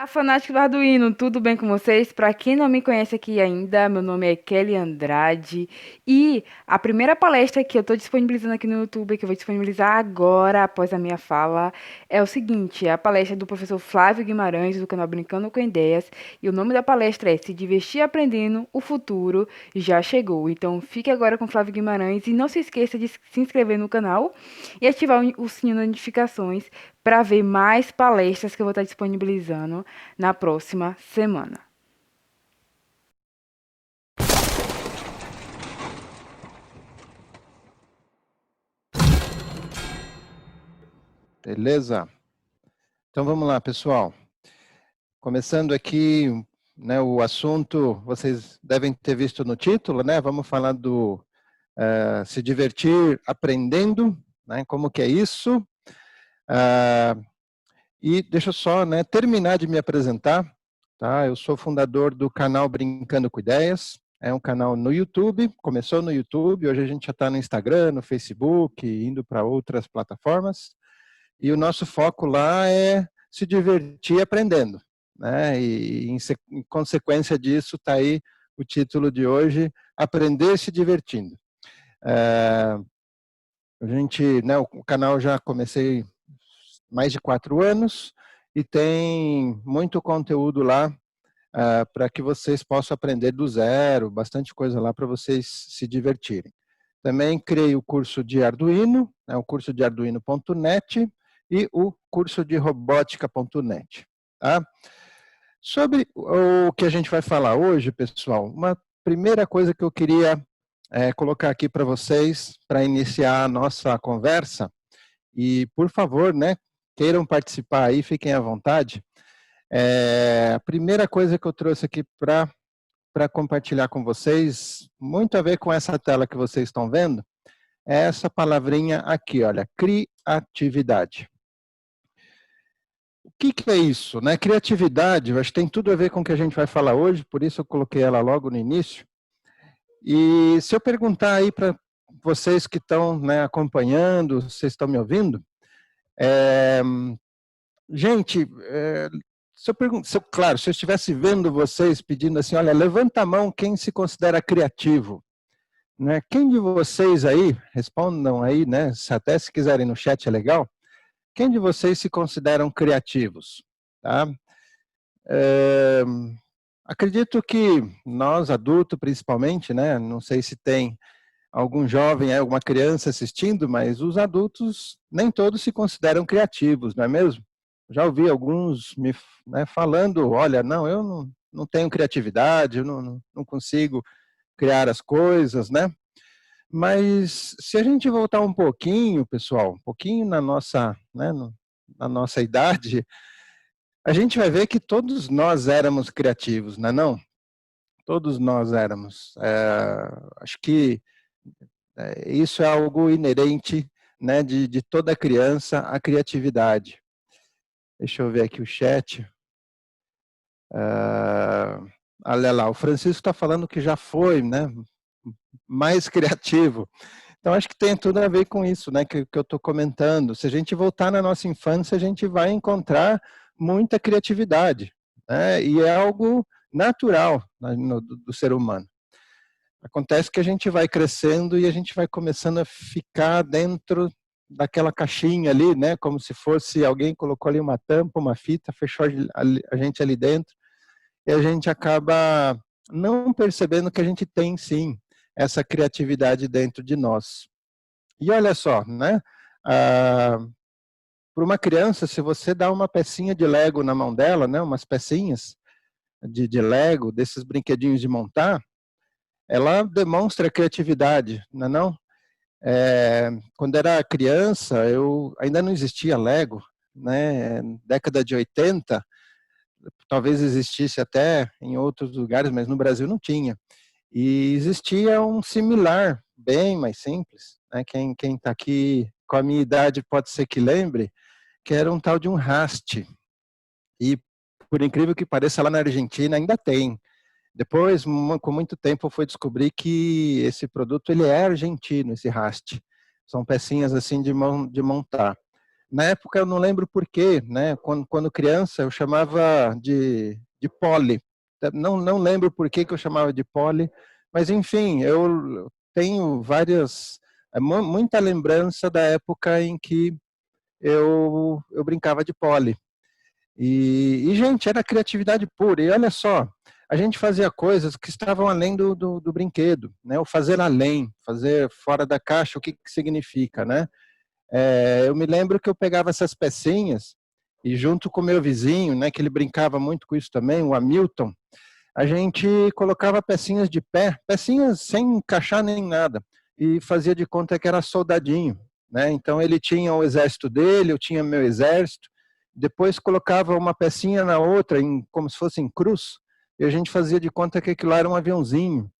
A fanática do Arduino, tudo bem com vocês? Para quem não me conhece aqui ainda, meu nome é Kelly Andrade e a primeira palestra que eu estou disponibilizando aqui no YouTube, que eu vou disponibilizar agora, após a minha fala, é o seguinte, é a palestra do professor Flávio Guimarães, do canal Brincando com Ideias, e o nome da palestra é Se Divertir Aprendendo, o Futuro Já Chegou. Então fique agora com Flávio Guimarães e não se esqueça de se inscrever no canal e ativar o sininho de notificações para ver mais palestras que eu vou estar disponibilizando na próxima semana. Beleza? Então vamos lá, pessoal. Começando aqui, né, o assunto, vocês devem ter visto no título, né? Vamos falar do se divertir aprendendo, né? Como que é isso? E deixa eu só, né, terminar de me apresentar, tá? Eu sou fundador do canal Brincando com Ideias. É um canal no YouTube, começou no YouTube, hoje a gente já está no Instagram, no Facebook, indo para outras plataformas. E o nosso foco lá é se divertir aprendendo, né? E em consequência disso está aí o título de hoje, Aprender se Divertindo. A gente, né, o canal já comecei mais de 4 anos e tem muito conteúdo lá para que vocês possam aprender do zero, bastante coisa lá para vocês se divertirem. Também criei o curso de Arduino, né, o curso de arduino.net e o curso de robótica.net. Tá? Sobre o que a gente vai falar hoje, pessoal, uma primeira coisa que eu queria colocar aqui para vocês, para iniciar a nossa conversa, e por favor, né, queiram participar aí, fiquem à vontade. A primeira coisa que eu trouxe aqui para compartilhar com vocês, muito a ver com essa tela que vocês estão vendo, é essa palavrinha aqui, olha, criatividade. O que é isso? Né? Criatividade, eu acho que tem tudo a ver com o que a gente vai falar hoje, por isso eu coloquei ela logo no início. E se eu perguntar aí para vocês que estão, né, acompanhando, vocês estão me ouvindo, gente, claro, se eu estivesse vendo vocês pedindo assim, olha, levanta a mão quem se considera criativo. Né? Quem de vocês aí, respondam aí, né? Até se quiserem no chat é legal. Quem de vocês se consideram criativos? Tá? Acredito que nós, adultos principalmente, né? Não sei se tem algum jovem, alguma criança assistindo, mas os adultos nem todos se consideram criativos, não é mesmo? Já ouvi alguns me falando, olha, não, eu não tenho criatividade, eu não consigo criar as coisas, né? Mas se a gente voltar um pouquinho, pessoal, um pouquinho na nossa, né, na nossa idade, a gente vai ver que todos nós éramos criativos, não é não? Todos nós éramos. Acho que isso é algo inerente, né, de toda criança, a criatividade. Deixa eu ver aqui o chat. Olha lá, o Francisco está falando que já foi, né, mais criativo. Então, acho que tem tudo a ver com isso, né, que eu estou comentando. Se a gente voltar na nossa infância, a gente vai encontrar muita criatividade, né, e é algo natural, né, do ser humano. Acontece que a gente vai crescendo e a gente vai começando a ficar dentro daquela caixinha ali, né, como se fosse alguém colocou ali uma tampa, uma fita, fechou a gente ali dentro, e a gente acaba não percebendo que a gente tem, sim, essa criatividade dentro de nós. E olha só, né? Para uma criança, se você dá uma pecinha de Lego na mão dela, né, umas pecinhas de Lego, desses brinquedinhos de montar, ela demonstra criatividade, não é não? Quando era criança, eu ainda não existia Lego, né? Década de 80, talvez existisse até em outros lugares, mas no Brasil não tinha. E existia um similar, bem mais simples, né? Quem está aqui com a minha idade pode ser que lembre, que era um tal de um haste. E, por incrível que pareça, lá na Argentina ainda tem. Depois, com muito tempo, eu fui descobrir que esse produto ele é argentino, esse haste. São pecinhas assim de montar. Na época eu não lembro por quê, né? Quando criança eu chamava de Polly. Não lembro por que eu chamava de Polly, mas enfim, eu tenho muita lembrança da época em que eu brincava de Polly. Gente, era criatividade pura. E olha só, a gente fazia coisas que estavam além do brinquedo, né? O fazer além, fazer fora da caixa, o que significa, né? Eu me lembro que eu pegava essas pecinhas e junto com o meu vizinho, né, que ele brincava muito com isso também, o Hamilton, a gente colocava pecinhas de pé, pecinhas sem encaixar nem nada, e fazia de conta que era soldadinho, né? Então ele tinha o exército dele, eu tinha meu exército, depois colocava uma pecinha na outra, como se fosse em cruz, e a gente fazia de conta que aquilo era um aviãozinho,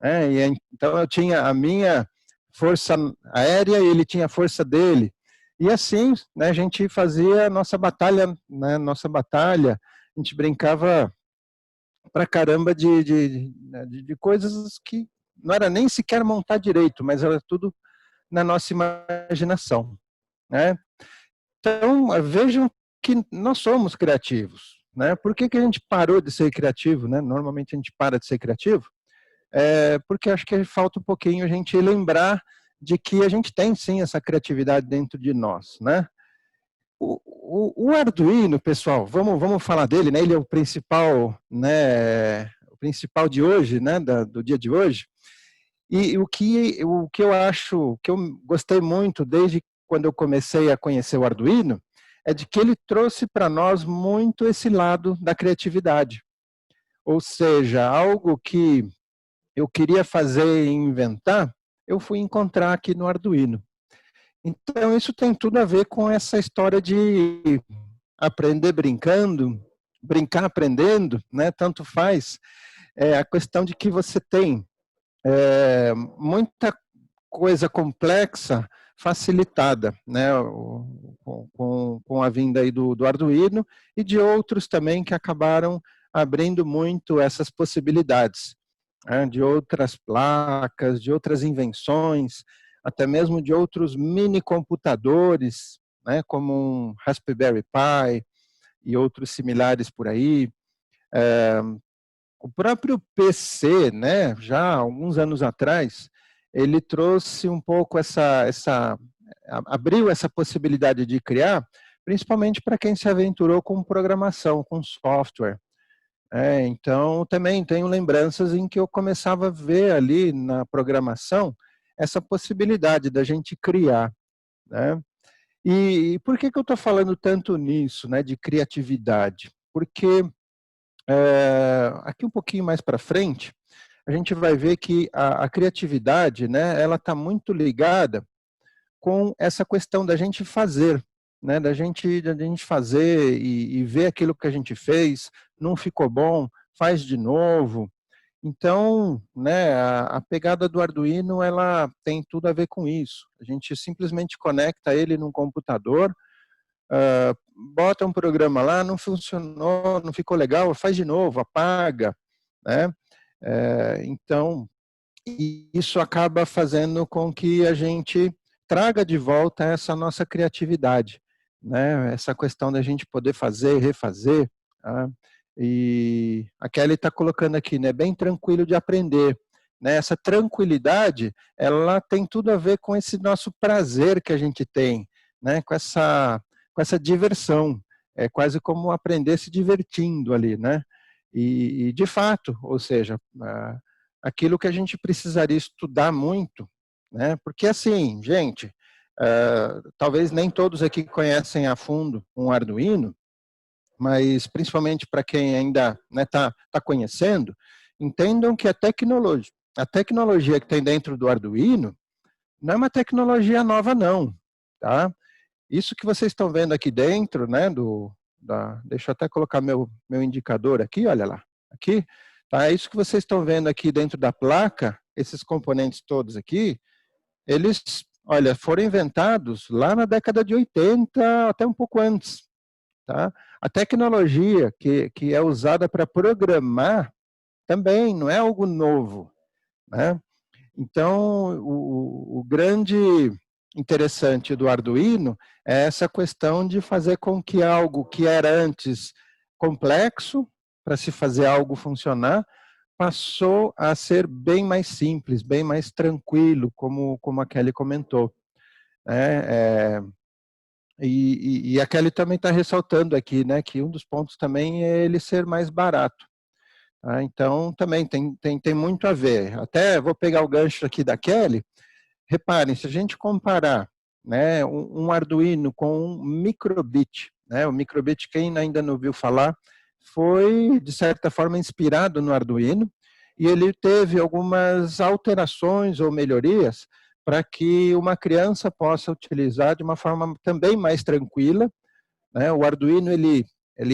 né? Então eu tinha a minha força aérea e ele tinha a força dele. E assim, né, a gente fazia a nossa batalha, né, a gente brincava pra caramba de coisas que não era nem sequer montar direito, mas era tudo na nossa imaginação, né? Então, vejam que nós somos criativos, né? Por que a gente parou de ser criativo, né? Normalmente a gente para de ser criativo, porque acho que falta um pouquinho a gente lembrar de que a gente tem sim essa criatividade dentro de nós, né? O Arduino, pessoal, vamos falar dele, né? Ele é o principal, né? O principal de hoje, né? Do dia de hoje. E o que eu acho, que eu gostei muito desde quando eu comecei a conhecer o Arduino, é de que ele trouxe para nós muito esse lado da criatividade. Ou seja, algo que eu queria fazer e inventar, eu fui encontrar aqui no Arduino. Então, isso tem tudo a ver com essa história de aprender brincando, brincar aprendendo, né? Tanto faz. A questão de que você tem muita coisa complexa facilitada, né? Com a vinda aí do Arduino e de outros também que acabaram abrindo muito essas possibilidades, né? De outras placas, de outras invenções, até mesmo de outros mini computadores, né? Como um Raspberry Pi e outros similares por aí. O próprio PC, né, já há alguns anos atrás, ele trouxe um pouco abriu essa possibilidade de criar, principalmente para quem se aventurou com programação, com software. Então, também tenho lembranças em que eu começava a ver ali na programação essa possibilidade da gente criar, né? E por que eu estou falando tanto nisso, né, de criatividade? Porque aqui um pouquinho mais para frente, a gente vai ver que a criatividade, né, ela está muito ligada com essa questão da gente fazer, né, da gente fazer e ver aquilo que a gente fez, não ficou bom, faz de novo. Então, né, a pegada do Arduino, ela tem tudo a ver com isso. A gente simplesmente conecta ele num computador, bota um programa lá, não funcionou, não ficou legal, faz de novo, apaga, né? Então, isso acaba fazendo com que a gente traga de volta essa nossa criatividade, né? Essa questão da gente poder fazer, refazer, tá? E a Kelly está colocando aqui, né? Bem tranquilo de aprender, né? Essa tranquilidade, ela tem tudo a ver com esse nosso prazer que a gente tem, né? Com essa diversão. É quase como aprender se divertindo ali, né? E de fato, ou seja, aquilo que a gente precisaria estudar muito, né? Porque assim, gente, talvez nem todos aqui conhecem a fundo um Arduino, mas principalmente para quem ainda tá conhecendo, entendam que a tecnologia que tem dentro do Arduino não é uma tecnologia nova não, tá? Isso que vocês estão vendo aqui dentro, né, deixa eu até colocar meu indicador aqui, olha lá, aqui, tá? Isso que vocês estão vendo aqui dentro da placa, esses componentes todos aqui, eles, olha, foram inventados lá na década de 80, até um pouco antes, tá? A tecnologia que é usada para programar também não é algo novo, né? Então, o grande interessante do Arduino é essa questão de fazer com que algo que era antes complexo, para se fazer algo funcionar, passou a ser bem mais simples, bem mais tranquilo, como a Kelly comentou. E a Kelly também está ressaltando aqui, né, que um dos pontos também é ele ser mais barato. Tá? Então, também tem muito a ver. Até vou pegar o gancho aqui da Kelly. Reparem, se a gente comparar, né, um Arduino com um microbit, né, o microbit, quem ainda não ouviu falar, foi, de certa forma, inspirado no Arduino, e ele teve algumas alterações ou melhorias para que uma criança possa utilizar de uma forma também mais tranquila, né? O Arduino ele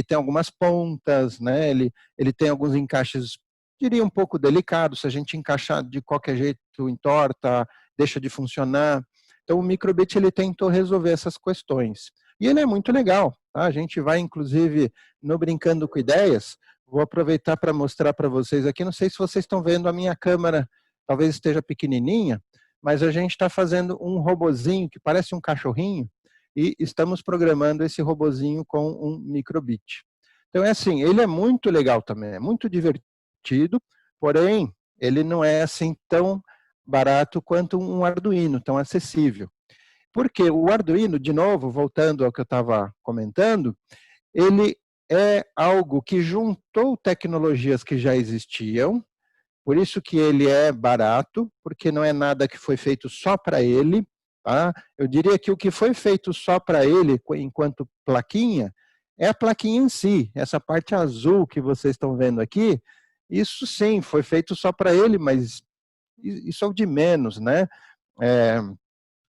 tem algumas pontas, né? Ele tem alguns encaixes, diria um pouco delicados, se a gente encaixar de qualquer jeito entorta, deixa de funcionar. Então o microbit ele tentou resolver essas questões. E ele é muito legal, tá? A gente vai inclusive no Brincando com Ideias, vou aproveitar para mostrar para vocês aqui, não sei se vocês estão vendo a minha câmera, talvez esteja pequenininha, mas a gente está fazendo um robozinho que parece um cachorrinho, e estamos programando esse robozinho com um microbit. Então é assim, ele é muito legal também, é muito divertido, porém ele não é assim tão barato quanto um Arduino, tão acessível. Porque o Arduino, de novo, voltando ao que eu estava comentando, ele é algo que juntou tecnologias que já existiam, por isso que ele é barato, porque não é nada que foi feito só para ele. Tá? Eu diria que o que foi feito só para ele, enquanto plaquinha, é a plaquinha em si. Essa parte azul que vocês estão vendo aqui, isso sim, foi feito só para ele, mas isso é o de menos, né?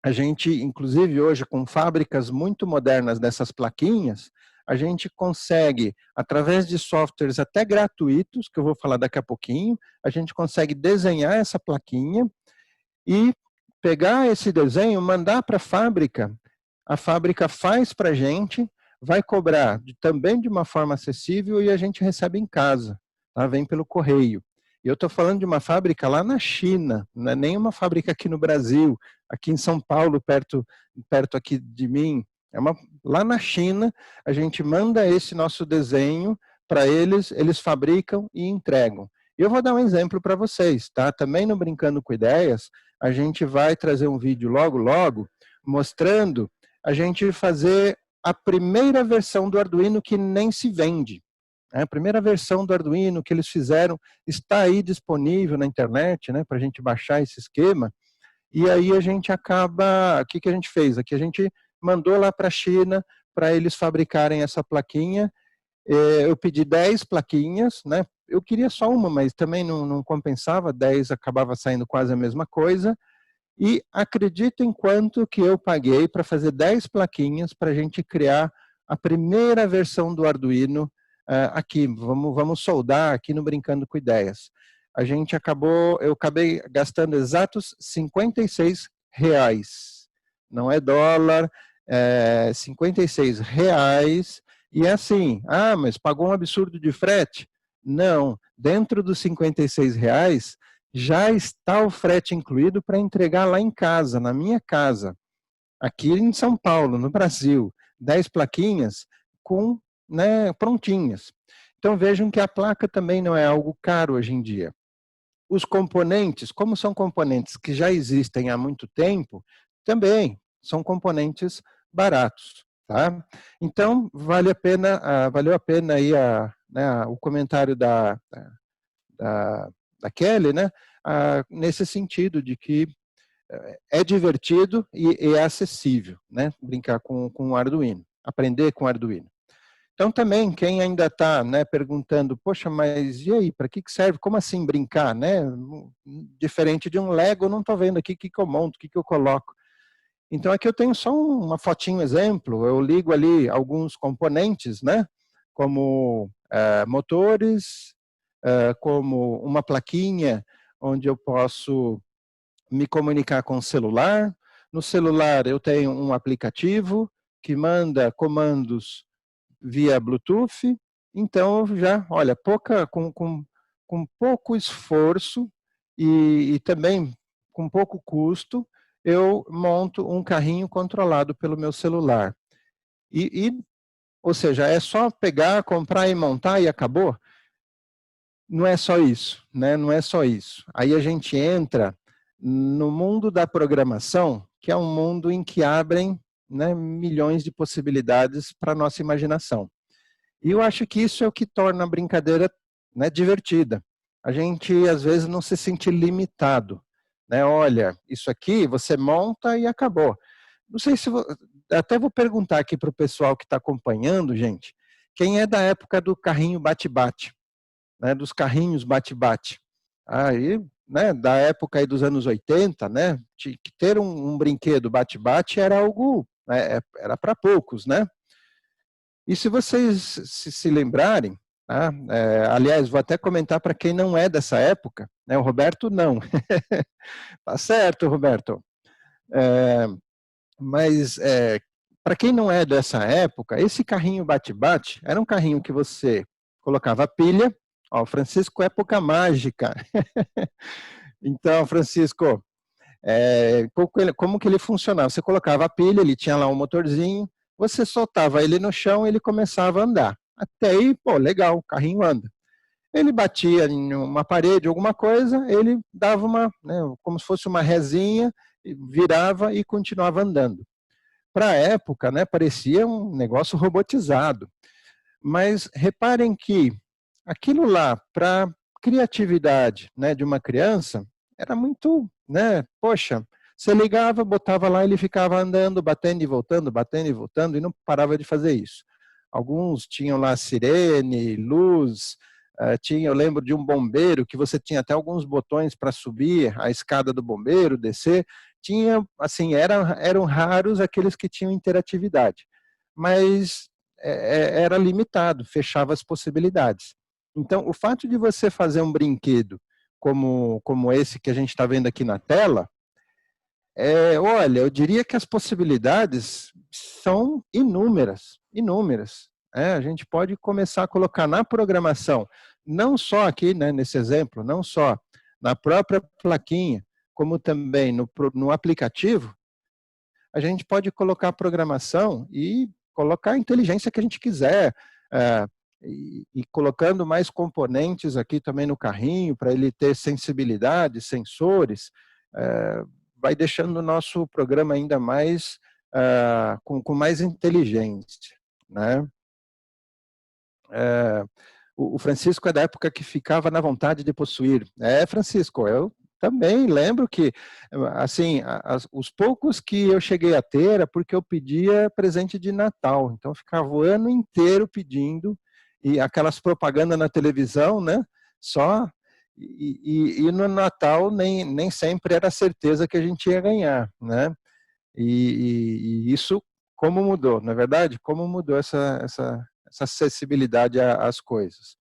A gente, inclusive hoje, com fábricas muito modernas dessas plaquinhas, a gente consegue, através de softwares até gratuitos, que eu vou falar daqui a pouquinho, a gente consegue desenhar essa plaquinha e pegar esse desenho, mandar para a fábrica faz para a gente, vai cobrar também de uma forma acessível e a gente recebe em casa, tá? Vem pelo correio. E eu estou falando de uma fábrica lá na China, não é nem uma fábrica aqui no Brasil, aqui em São Paulo, perto aqui de mim. Lá na China, a gente manda esse nosso desenho para eles, eles fabricam e entregam. Eu vou dar um exemplo para vocês, tá? Também no Brincando com Ideias, a gente vai trazer um vídeo logo, logo, mostrando a gente fazer a primeira versão do Arduino que nem se vende. A primeira versão do Arduino que eles fizeram está aí disponível na internet, né, para a gente baixar esse esquema. E aí a gente acaba, o que a gente fez? Aqui a gente mandou lá para a China para eles fabricarem essa plaquinha. Eu pedi 10 plaquinhas, né? Eu queria só uma, mas também não compensava, 10 acabava saindo quase a mesma coisa. E acreditem quanto que eu paguei para fazer 10 plaquinhas para a gente criar a primeira versão do Arduino aqui. Vamos soldar aqui no Brincando com Ideias. Eu acabei gastando exatos R$ 56. Não é dólar, é R$ 56. E é assim, mas pagou um absurdo de frete? Não, dentro dos R$ 56, já está o frete incluído para entregar lá em casa, na minha casa, aqui em São Paulo, no Brasil, 10 plaquinhas com, né, prontinhas. Então vejam que a placa também não é algo caro hoje em dia. Os componentes, como são componentes que já existem há muito tempo, também são componentes baratos. Tá? Então, valeu a pena aí o comentário da Kelly, né, nesse sentido de que é divertido e é acessível, né, brincar com o Arduino, aprender com o Arduino. Então também, quem ainda está, né, perguntando, poxa, mas e aí, para que serve? Como assim brincar? Né? Diferente de um Lego, eu não estou vendo aqui o que eu monto, o que eu coloco. Então aqui eu tenho só uma fotinho exemplo, eu ligo ali alguns componentes, né, como motores, como uma plaquinha onde eu posso me comunicar com o celular. No celular eu tenho um aplicativo que manda comandos via Bluetooth. Então já, olha, com pouco esforço e também com pouco custo, eu monto um carrinho controlado pelo meu celular. Ou seja, é só pegar, comprar e montar e acabou? Não é só isso, né? Não é só isso. Aí a gente entra no mundo da programação, que é um mundo em que abrem, né, milhões de possibilidades para a nossa imaginação. E eu acho que isso é o que torna a brincadeira, né, divertida. A gente, às vezes, não se sente limitado. Né? Olha, isso aqui você monta e acabou. Não sei se... Até vou perguntar aqui para o pessoal que está acompanhando, gente, quem é da época do carrinho bate-bate? Né, dos carrinhos bate-bate. Aí, né, da época aí dos anos 80, né, ter um brinquedo bate-bate era algo, né, era para poucos, né? E se vocês se lembrarem, tá, aliás, vou até comentar para quem não é dessa época, né, o Roberto não. Tá certo, Roberto. Mas para quem não é dessa época, esse carrinho bate-bate era um carrinho que você colocava pilha. Ó, Francisco, época mágica. Então, Francisco, como que ele funcionava? Você colocava a pilha, ele tinha lá um motorzinho, você soltava ele no chão, ele começava a andar. Até aí, pô, legal, o carrinho anda. Ele batia em uma parede, alguma coisa, ele dava né, como se fosse uma resinha, virava e continuava andando. Para a época, né, parecia um negócio robotizado. Mas reparem que aquilo lá, para criatividade, né, de uma criança, era muito, né, poxa, você ligava, botava lá, ele ficava andando, batendo e voltando, e não parava de fazer isso. Alguns tinham lá sirene, luz, eu lembro de um bombeiro que você tinha até alguns botões para subir a escada do bombeiro, descer. Tinha, assim, eram raros aqueles que tinham interatividade, mas era limitado, fechava as possibilidades. Então, o fato de você fazer um brinquedo como esse que a gente está vendo aqui na tela, olha, eu diria que as possibilidades são inúmeras, inúmeras. A gente pode começar a colocar na programação, não só aqui, né, nesse exemplo, não só na própria plaquinha, como também no aplicativo, a gente pode colocar a programação e colocar a inteligência que a gente quiser, e colocando mais componentes aqui também no carrinho, para ele ter sensibilidade, sensores, vai deixando o nosso programa ainda mais, com mais inteligência. Né? O Francisco é da época que ficava na vontade de possuir. Francisco, eu também lembro que, assim, os poucos que eu cheguei a ter era porque eu pedia presente de Natal. Então, eu ficava o ano inteiro pedindo, e aquelas propagandas na televisão, né? Só, e no Natal nem sempre era a certeza que a gente ia ganhar, né? E isso, como mudou, na verdade? Como mudou essa acessibilidade às coisas.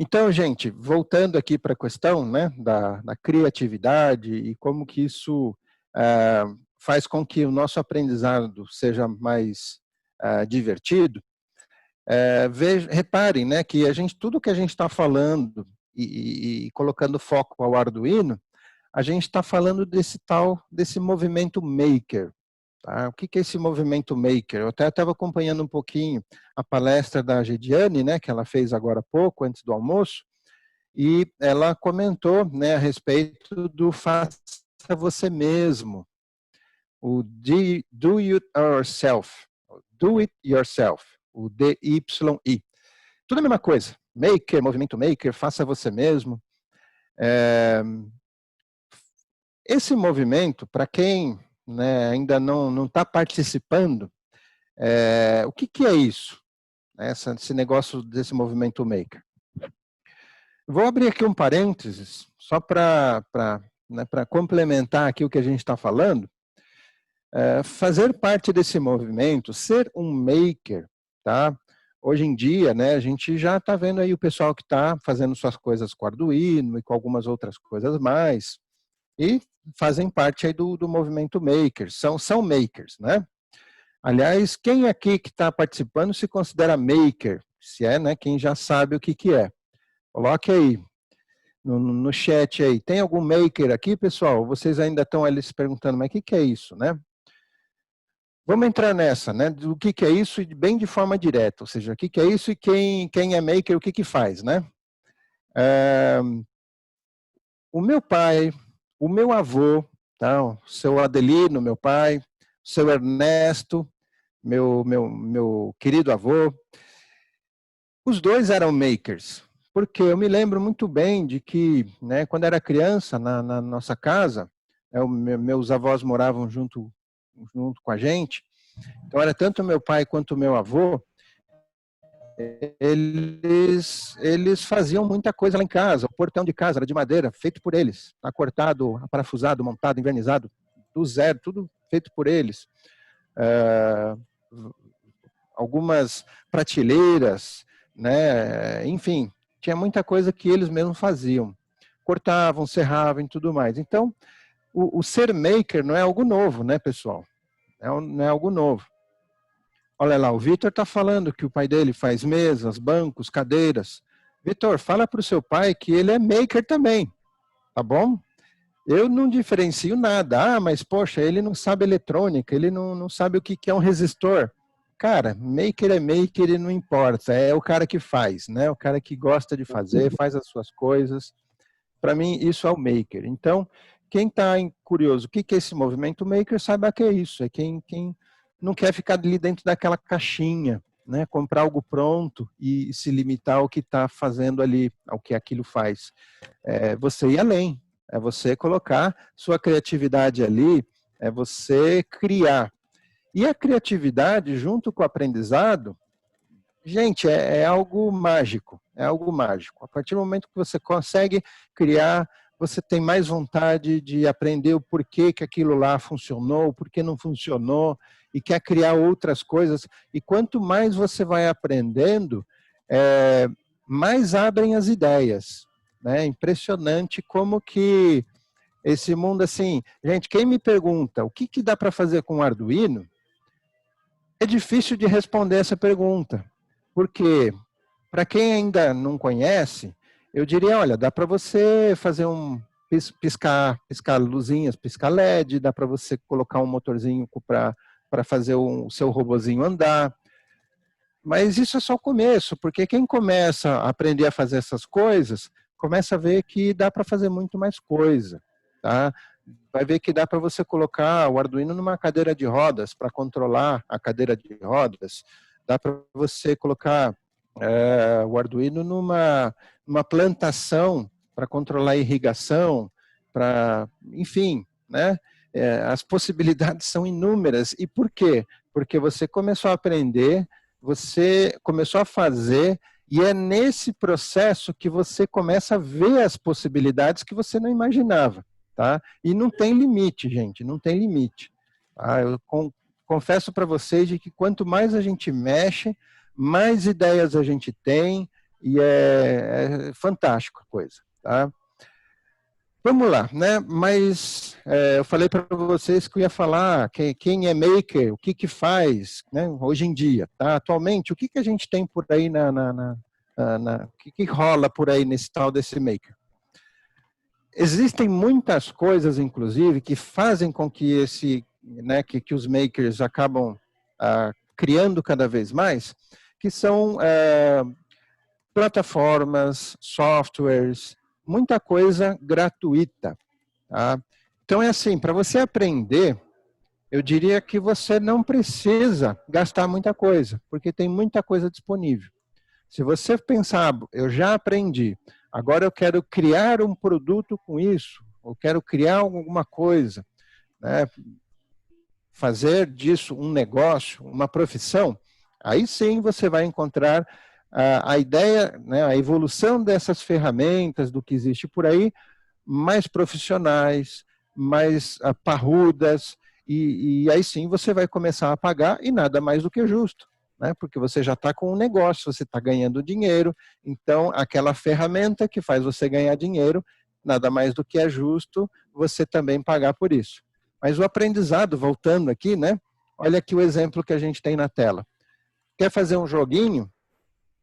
Então, gente, voltando aqui para a questão, né, da criatividade e como que isso faz com que o nosso aprendizado seja mais divertido, reparem, né, que tudo que a gente está falando e colocando foco ao Arduino, a gente está falando desse movimento maker. Tá? O que é esse movimento maker? Eu até estava acompanhando um pouquinho a palestra da Gediane, né, que ela fez agora há pouco, antes do almoço, e ela comentou, né, a respeito do faça você mesmo, o do it yourself, o DYI. Tudo a mesma coisa, maker, movimento maker, faça você mesmo. Esse movimento, para quem, né, ainda não está participando, o que é isso? Esse negócio desse movimento maker. Vou abrir aqui um parênteses, só para complementar aqui o que a gente está falando. Fazer parte desse movimento, ser um maker, tá? Hoje em dia, né, a gente já está vendo aí o pessoal que está fazendo suas coisas com Arduino e com algumas outras coisas mais, e fazem parte aí do movimento maker, são makers, né? Aliás, quem aqui que está participando se considera maker? Se é, né, quem já sabe o que é. Coloque aí. no chat aí. Tem algum maker aqui, pessoal? Vocês ainda estão ali se perguntando, mas o que é isso, né? Vamos entrar nessa, né? Do que é isso, bem de forma direta. Ou seja, o que é isso e quem é maker, o que faz, né? O meu pai, o meu avô, tá? O seu Adelino, meu pai, o seu Ernesto, meu querido avô, os dois eram makers, porque eu me lembro muito bem de que, né, quando era criança, na nossa casa, meus avós moravam junto com a gente, então era tanto meu pai quanto meu avô, eles faziam muita coisa lá em casa. O portão de casa era de madeira, feito por eles, tá cortado, aparafusado, montado, envernizado, do zero, tudo feito por eles. Algumas prateleiras, né? Enfim, tinha muita coisa que eles mesmos faziam. Cortavam, serravam e tudo mais. Então, o ser maker não é algo novo, né, pessoal? Não é algo novo. Olha lá, o Vitor está falando que o pai dele faz mesas, bancos, cadeiras. Vitor, fala para o seu pai que ele é maker também, tá bom? Eu não diferencio nada. Ah, mas poxa, ele não sabe eletrônica, ele não sabe o que é um resistor. Cara, maker é maker e não importa, é o cara que faz, né? O cara que gosta de fazer, faz as suas coisas. Para mim, isso é o maker. Então, quem está curioso, o que é esse movimento maker, saiba que é isso. É quem não quer ficar ali dentro daquela caixinha, né? Comprar algo pronto e se limitar ao que está fazendo ali, ao que aquilo faz. É você ir além, é você colocar sua criatividade ali, é você criar. E a criatividade, junto com o aprendizado, gente, é algo mágico, é algo mágico. A partir do momento que você consegue criar, você tem mais vontade de aprender o porquê que aquilo lá funcionou, o porquê não funcionou, e quer criar outras coisas. E quanto mais você vai aprendendo, mais abrem as ideias. É impressionante como que esse mundo, assim... Gente, quem me pergunta o que dá para fazer com o Arduino, é difícil de responder essa pergunta, porque para quem ainda não conhece, eu diria, olha, dá para você fazer piscar luzinhas, piscar LED, dá para você colocar um motorzinho para fazer o seu robozinho andar, mas isso é só o começo, porque quem começa a aprender a fazer essas coisas, começa a ver que dá para fazer muito mais coisa, tá? Vai ver que dá para você colocar o Arduino numa cadeira de rodas para controlar a cadeira de rodas. Dá para você colocar o Arduino numa plantação para controlar a irrigação, enfim, né? As possibilidades são inúmeras. E por quê? Porque você começou a aprender, você começou a fazer, e é nesse processo que você começa a ver as possibilidades que você não imaginava. Tá? E não tem limite, gente, não tem limite. Tá? Eu confesso para vocês de que quanto mais a gente mexe, mais ideias a gente tem, e é fantástico a coisa. Tá? Vamos lá, né? Mas eu falei para vocês que eu ia falar quem é maker, o que faz, né? Hoje em dia. Tá? Atualmente, o que a gente tem por aí, o que rola por aí nesse tal desse maker? Existem muitas coisas, inclusive, que fazem com que que os makers acabam criando cada vez mais, que são plataformas, softwares, muita coisa gratuita. Tá? Então é assim, para você aprender, eu diria que você não precisa gastar muita coisa, porque tem muita coisa disponível. Se você pensar, eu já aprendi, agora eu quero criar um produto com isso, eu quero criar alguma coisa, né? Fazer disso um negócio, uma profissão, aí sim você vai encontrar a ideia, né, a evolução dessas ferramentas, do que existe por aí, mais profissionais, mais parrudas, e aí sim você vai começar a pagar, e nada mais do que justo. Né? Porque você já está com um negócio, você está ganhando dinheiro, então aquela ferramenta que faz você ganhar dinheiro, nada mais do que é justo você também pagar por isso. Mas o aprendizado, voltando aqui, né? Olha aqui o exemplo que a gente tem na tela. Quer fazer um joguinho?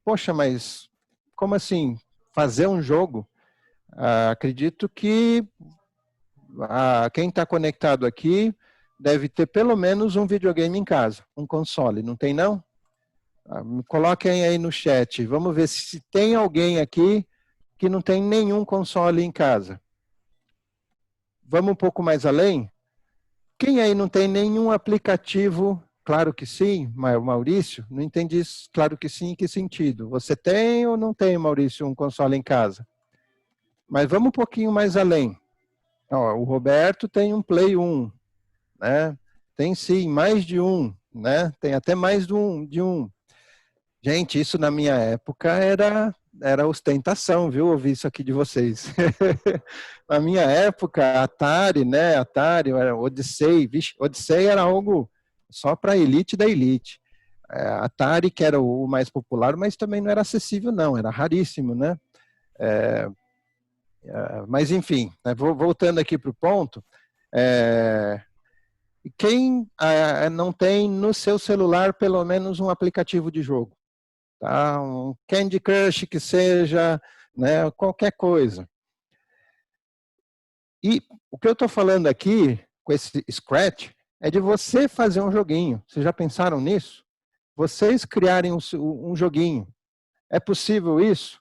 Poxa, mas como assim fazer um jogo? Acredito que quem está conectado aqui deve ter pelo menos um videogame em casa, um console, não tem não? Coloquem aí no chat, vamos ver se tem alguém aqui que não tem nenhum console em casa. Vamos um pouco mais além? Quem aí não tem nenhum aplicativo? Claro que sim, Maurício, não entendi isso. Claro que sim, em que sentido? Você tem ou não tem, Maurício, um console em casa? Mas vamos um pouquinho mais além. Ó, o Roberto tem um Play 1, né? Tem sim, mais de um, né? Tem até mais de um. Gente, isso na minha época era ostentação, viu? Ouvir isso aqui de vocês. Na minha época, Atari, né? Atari, Odyssey, vixe, Odyssey era algo só para a elite da elite. Atari, que era o mais popular, mas também não era acessível, não, era raríssimo, né? Mas, enfim, né, voltando aqui para o ponto, quem não tem no seu celular pelo menos um aplicativo de jogo? Tá? Um Candy Crush que seja, né, qualquer coisa. E o que eu estou falando aqui, com esse Scratch, é de você fazer um joguinho. Vocês já pensaram nisso? Vocês criarem um joguinho. É possível isso?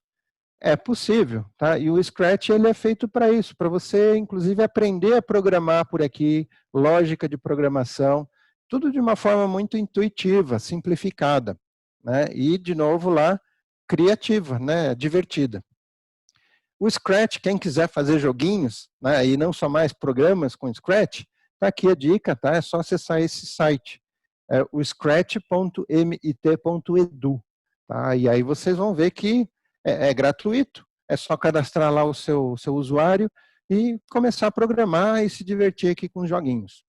É possível, tá? E o Scratch ele é feito para isso, para você, inclusive, aprender a programar por aqui, lógica de programação, tudo de uma forma muito intuitiva, simplificada, né? E, de novo, lá, criativa, né? Divertida. O Scratch, quem quiser fazer joguinhos, né? E não só mais programas com Scratch, tá aqui a dica, tá? É só acessar esse site, o scratch.mit.edu, tá? E aí vocês vão ver que é gratuito, é só cadastrar lá o seu usuário e começar a programar e se divertir aqui com os joguinhos.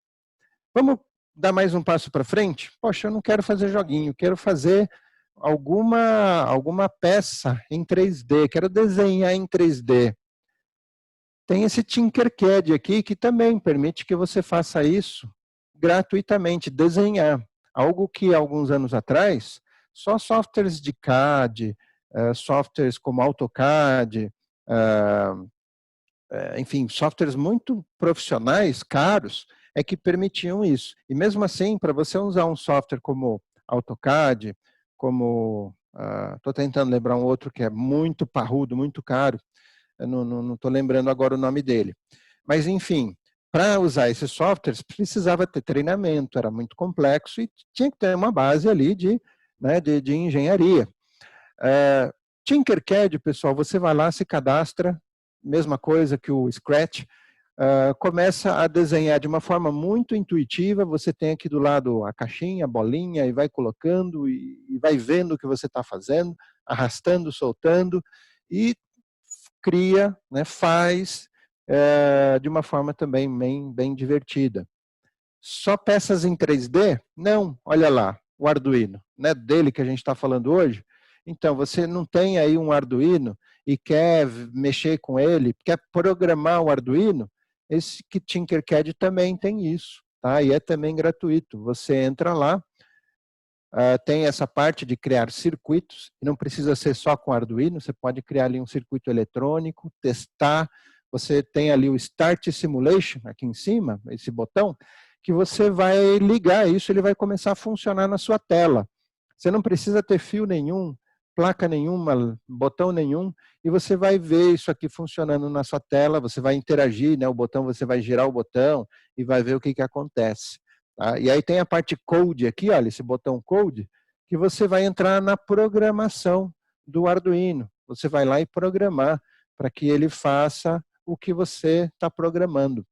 Vamos dar mais um passo para frente? Poxa, eu não quero fazer joguinho, quero fazer alguma peça em 3D, quero desenhar em 3D. Tem esse Tinkercad aqui que também permite que você faça isso gratuitamente, desenhar. Algo que alguns anos atrás, só softwares de CAD, softwares como AutoCAD, enfim, softwares muito profissionais, caros, é que permitiam isso. E mesmo assim, para você usar um software como AutoCAD, como, estou tentando lembrar um outro que é muito parrudo, muito caro, eu não estou lembrando agora o nome dele. Mas, enfim, para usar esses softwares, precisava ter treinamento, era muito complexo e tinha que ter uma base ali de engenharia. Tinkercad, pessoal, você vai lá, se cadastra, mesma coisa que o Scratch, começa a desenhar de uma forma muito intuitiva, você tem aqui do lado a caixinha, a bolinha, e vai colocando e vai vendo o que você está fazendo, arrastando, soltando, e cria, né, faz de uma forma também bem divertida. Só peças em 3D? Não, olha lá, o Arduino, né, dele que a gente está falando hoje. Então, você não tem aí um Arduino e quer mexer com ele, quer programar o Arduino, esse Tinkercad também tem isso, tá? E é também gratuito. Você entra lá, tem essa parte de criar circuitos, e não precisa ser só com Arduino, você pode criar ali um circuito eletrônico, testar, você tem ali o Start Simulation, aqui em cima, esse botão, que você vai ligar isso, ele vai começar a funcionar na sua tela. Você não precisa ter fio nenhum, placa nenhuma, botão nenhum, e você vai ver isso aqui funcionando na sua tela, você vai interagir, né, o botão, você vai girar o botão e vai ver o que acontece. Tá? E aí tem a parte code aqui, olha, esse botão code, que você vai entrar na programação do Arduino. Você vai lá e programar para que ele faça o que você está programando.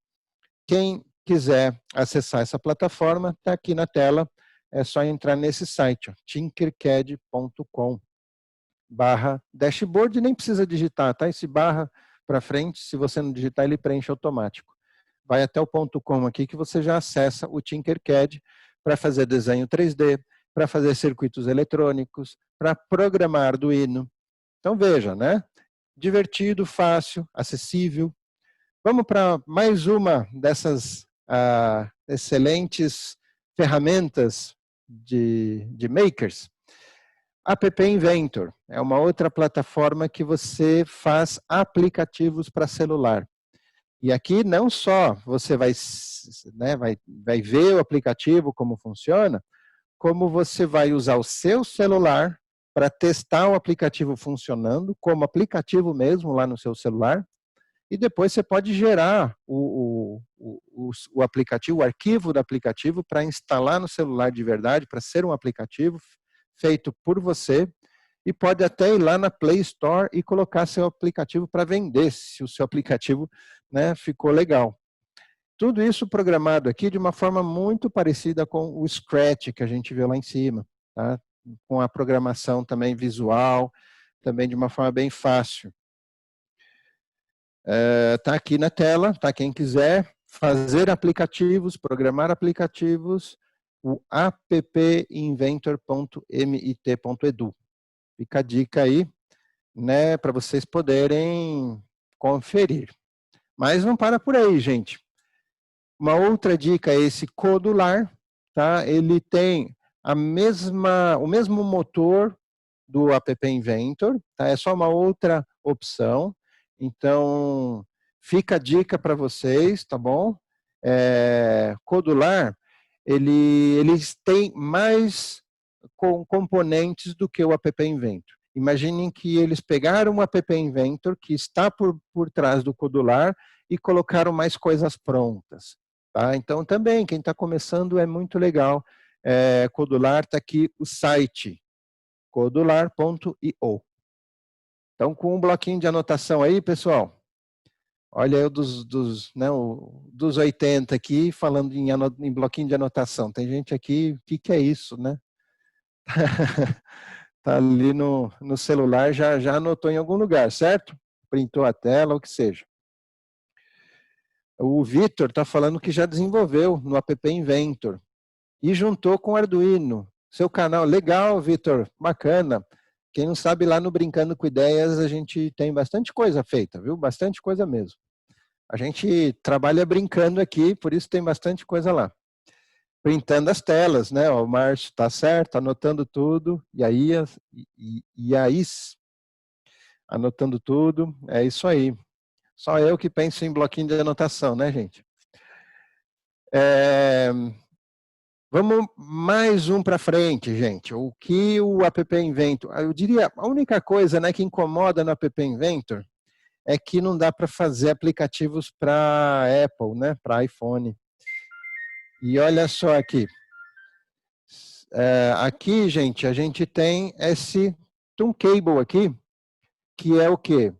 Quem quiser acessar essa plataforma, está aqui na tela, é só entrar nesse site, tinkercad.com/dashboard, nem precisa digitar, tá? Esse barra para frente, se você não digitar, ele preenche automático. Vai até o .com aqui que você já acessa o Tinkercad para fazer desenho 3D, para fazer circuitos eletrônicos, para programar Arduino. Então veja, né? Divertido, fácil, acessível. Vamos para mais uma dessas excelentes ferramentas de makers. App Inventor é uma outra plataforma que você faz aplicativos para celular. E aqui não só você né, vai ver o aplicativo, como funciona, como você vai usar o seu celular para testar o aplicativo funcionando, como aplicativo mesmo lá no seu celular, e depois você pode gerar o aplicativo, o arquivo do aplicativo para instalar no celular de verdade, para ser um aplicativo feito por você, e pode até ir lá na Play Store e colocar seu aplicativo para vender, se o seu aplicativo, né, ficou legal. Tudo isso programado aqui de uma forma muito parecida com o Scratch que a gente viu lá em cima, tá? Com a programação também visual, também de uma forma bem fácil. Tá aqui na tela, tá? Quem quiser fazer aplicativos, programar aplicativos, o appinventor.mit.edu. Fica a dica aí, né, para vocês poderem conferir. Mas não para por aí, gente. Uma outra dica é esse Codular, tá? Ele tem o mesmo motor do App Inventor, tá? É só uma outra opção. Então, fica a dica para vocês, tá bom? Codular, eles têm mais componentes do que o App Inventor. Imaginem que eles pegaram o App Inventor, que está por trás do Codular, e colocaram mais coisas prontas. Tá? Então, também, quem está começando é muito legal. Codular, está aqui o site, codular.io. Então, com um bloquinho de anotação aí, pessoal. Olha eu dos 80 aqui, falando em bloquinho de anotação. Tem gente aqui, o que é isso, né? Tá ali no celular, já anotou em algum lugar, certo? Printou a tela, o que seja. O Vitor está falando que já desenvolveu no App Inventor e juntou com o Arduino. Seu canal, legal, Vitor, bacana. Quem não sabe, lá no Brincando com Ideias, a gente tem bastante coisa feita, viu? Bastante coisa mesmo. A gente trabalha brincando aqui, por isso tem bastante coisa lá. Printando as telas, né? O Márcio está certo, anotando tudo. E aí, anotando tudo. É isso aí. Só eu que penso em bloquinho de anotação, né, gente? Vamos mais um para frente, gente. O que o App Inventor... Eu diria, a única coisa, né, que incomoda no App Inventor é que não dá para fazer aplicativos para Apple, né, para iPhone. E olha só aqui. Aqui, gente, a gente tem esse Tuncable aqui, que é o quê?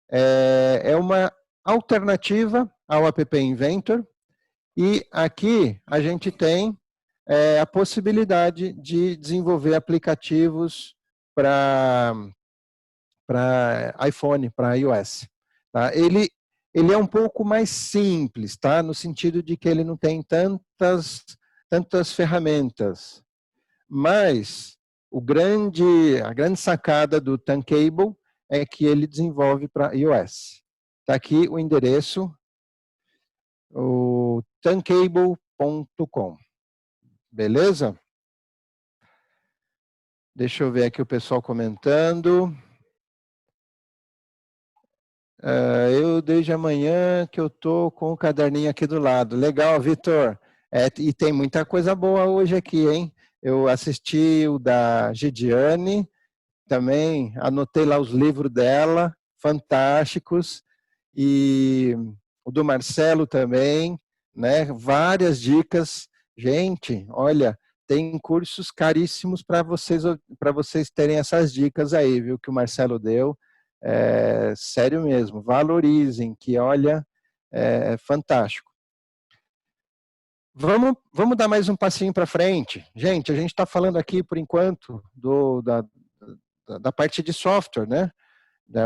É uma alternativa ao App Inventor, e aqui a gente tem a possibilidade de desenvolver aplicativos para iPhone, para iOS. Tá? Ele é um pouco mais simples, tá? No sentido de que ele não tem tantas ferramentas. Mas a grande sacada do Tuncable é que ele desenvolve para iOS. Está aqui o endereço, o tuncable.com. Beleza? Deixa eu ver aqui o pessoal comentando. Eu desde amanhã que eu tô com o caderninho aqui do lado. Legal, Vitor. E tem muita coisa boa hoje aqui, hein? Eu assisti o da Gidiane, também anotei lá os livros dela, fantásticos, e o do Marcelo também, né? Várias dicas. Gente, olha, tem cursos caríssimos para vocês terem essas dicas aí, viu, que o Marcelo deu. Sério mesmo, valorizem, que olha, é fantástico. Vamos dar mais um passinho para frente. Gente, a gente está falando aqui, por enquanto, da parte de software, né?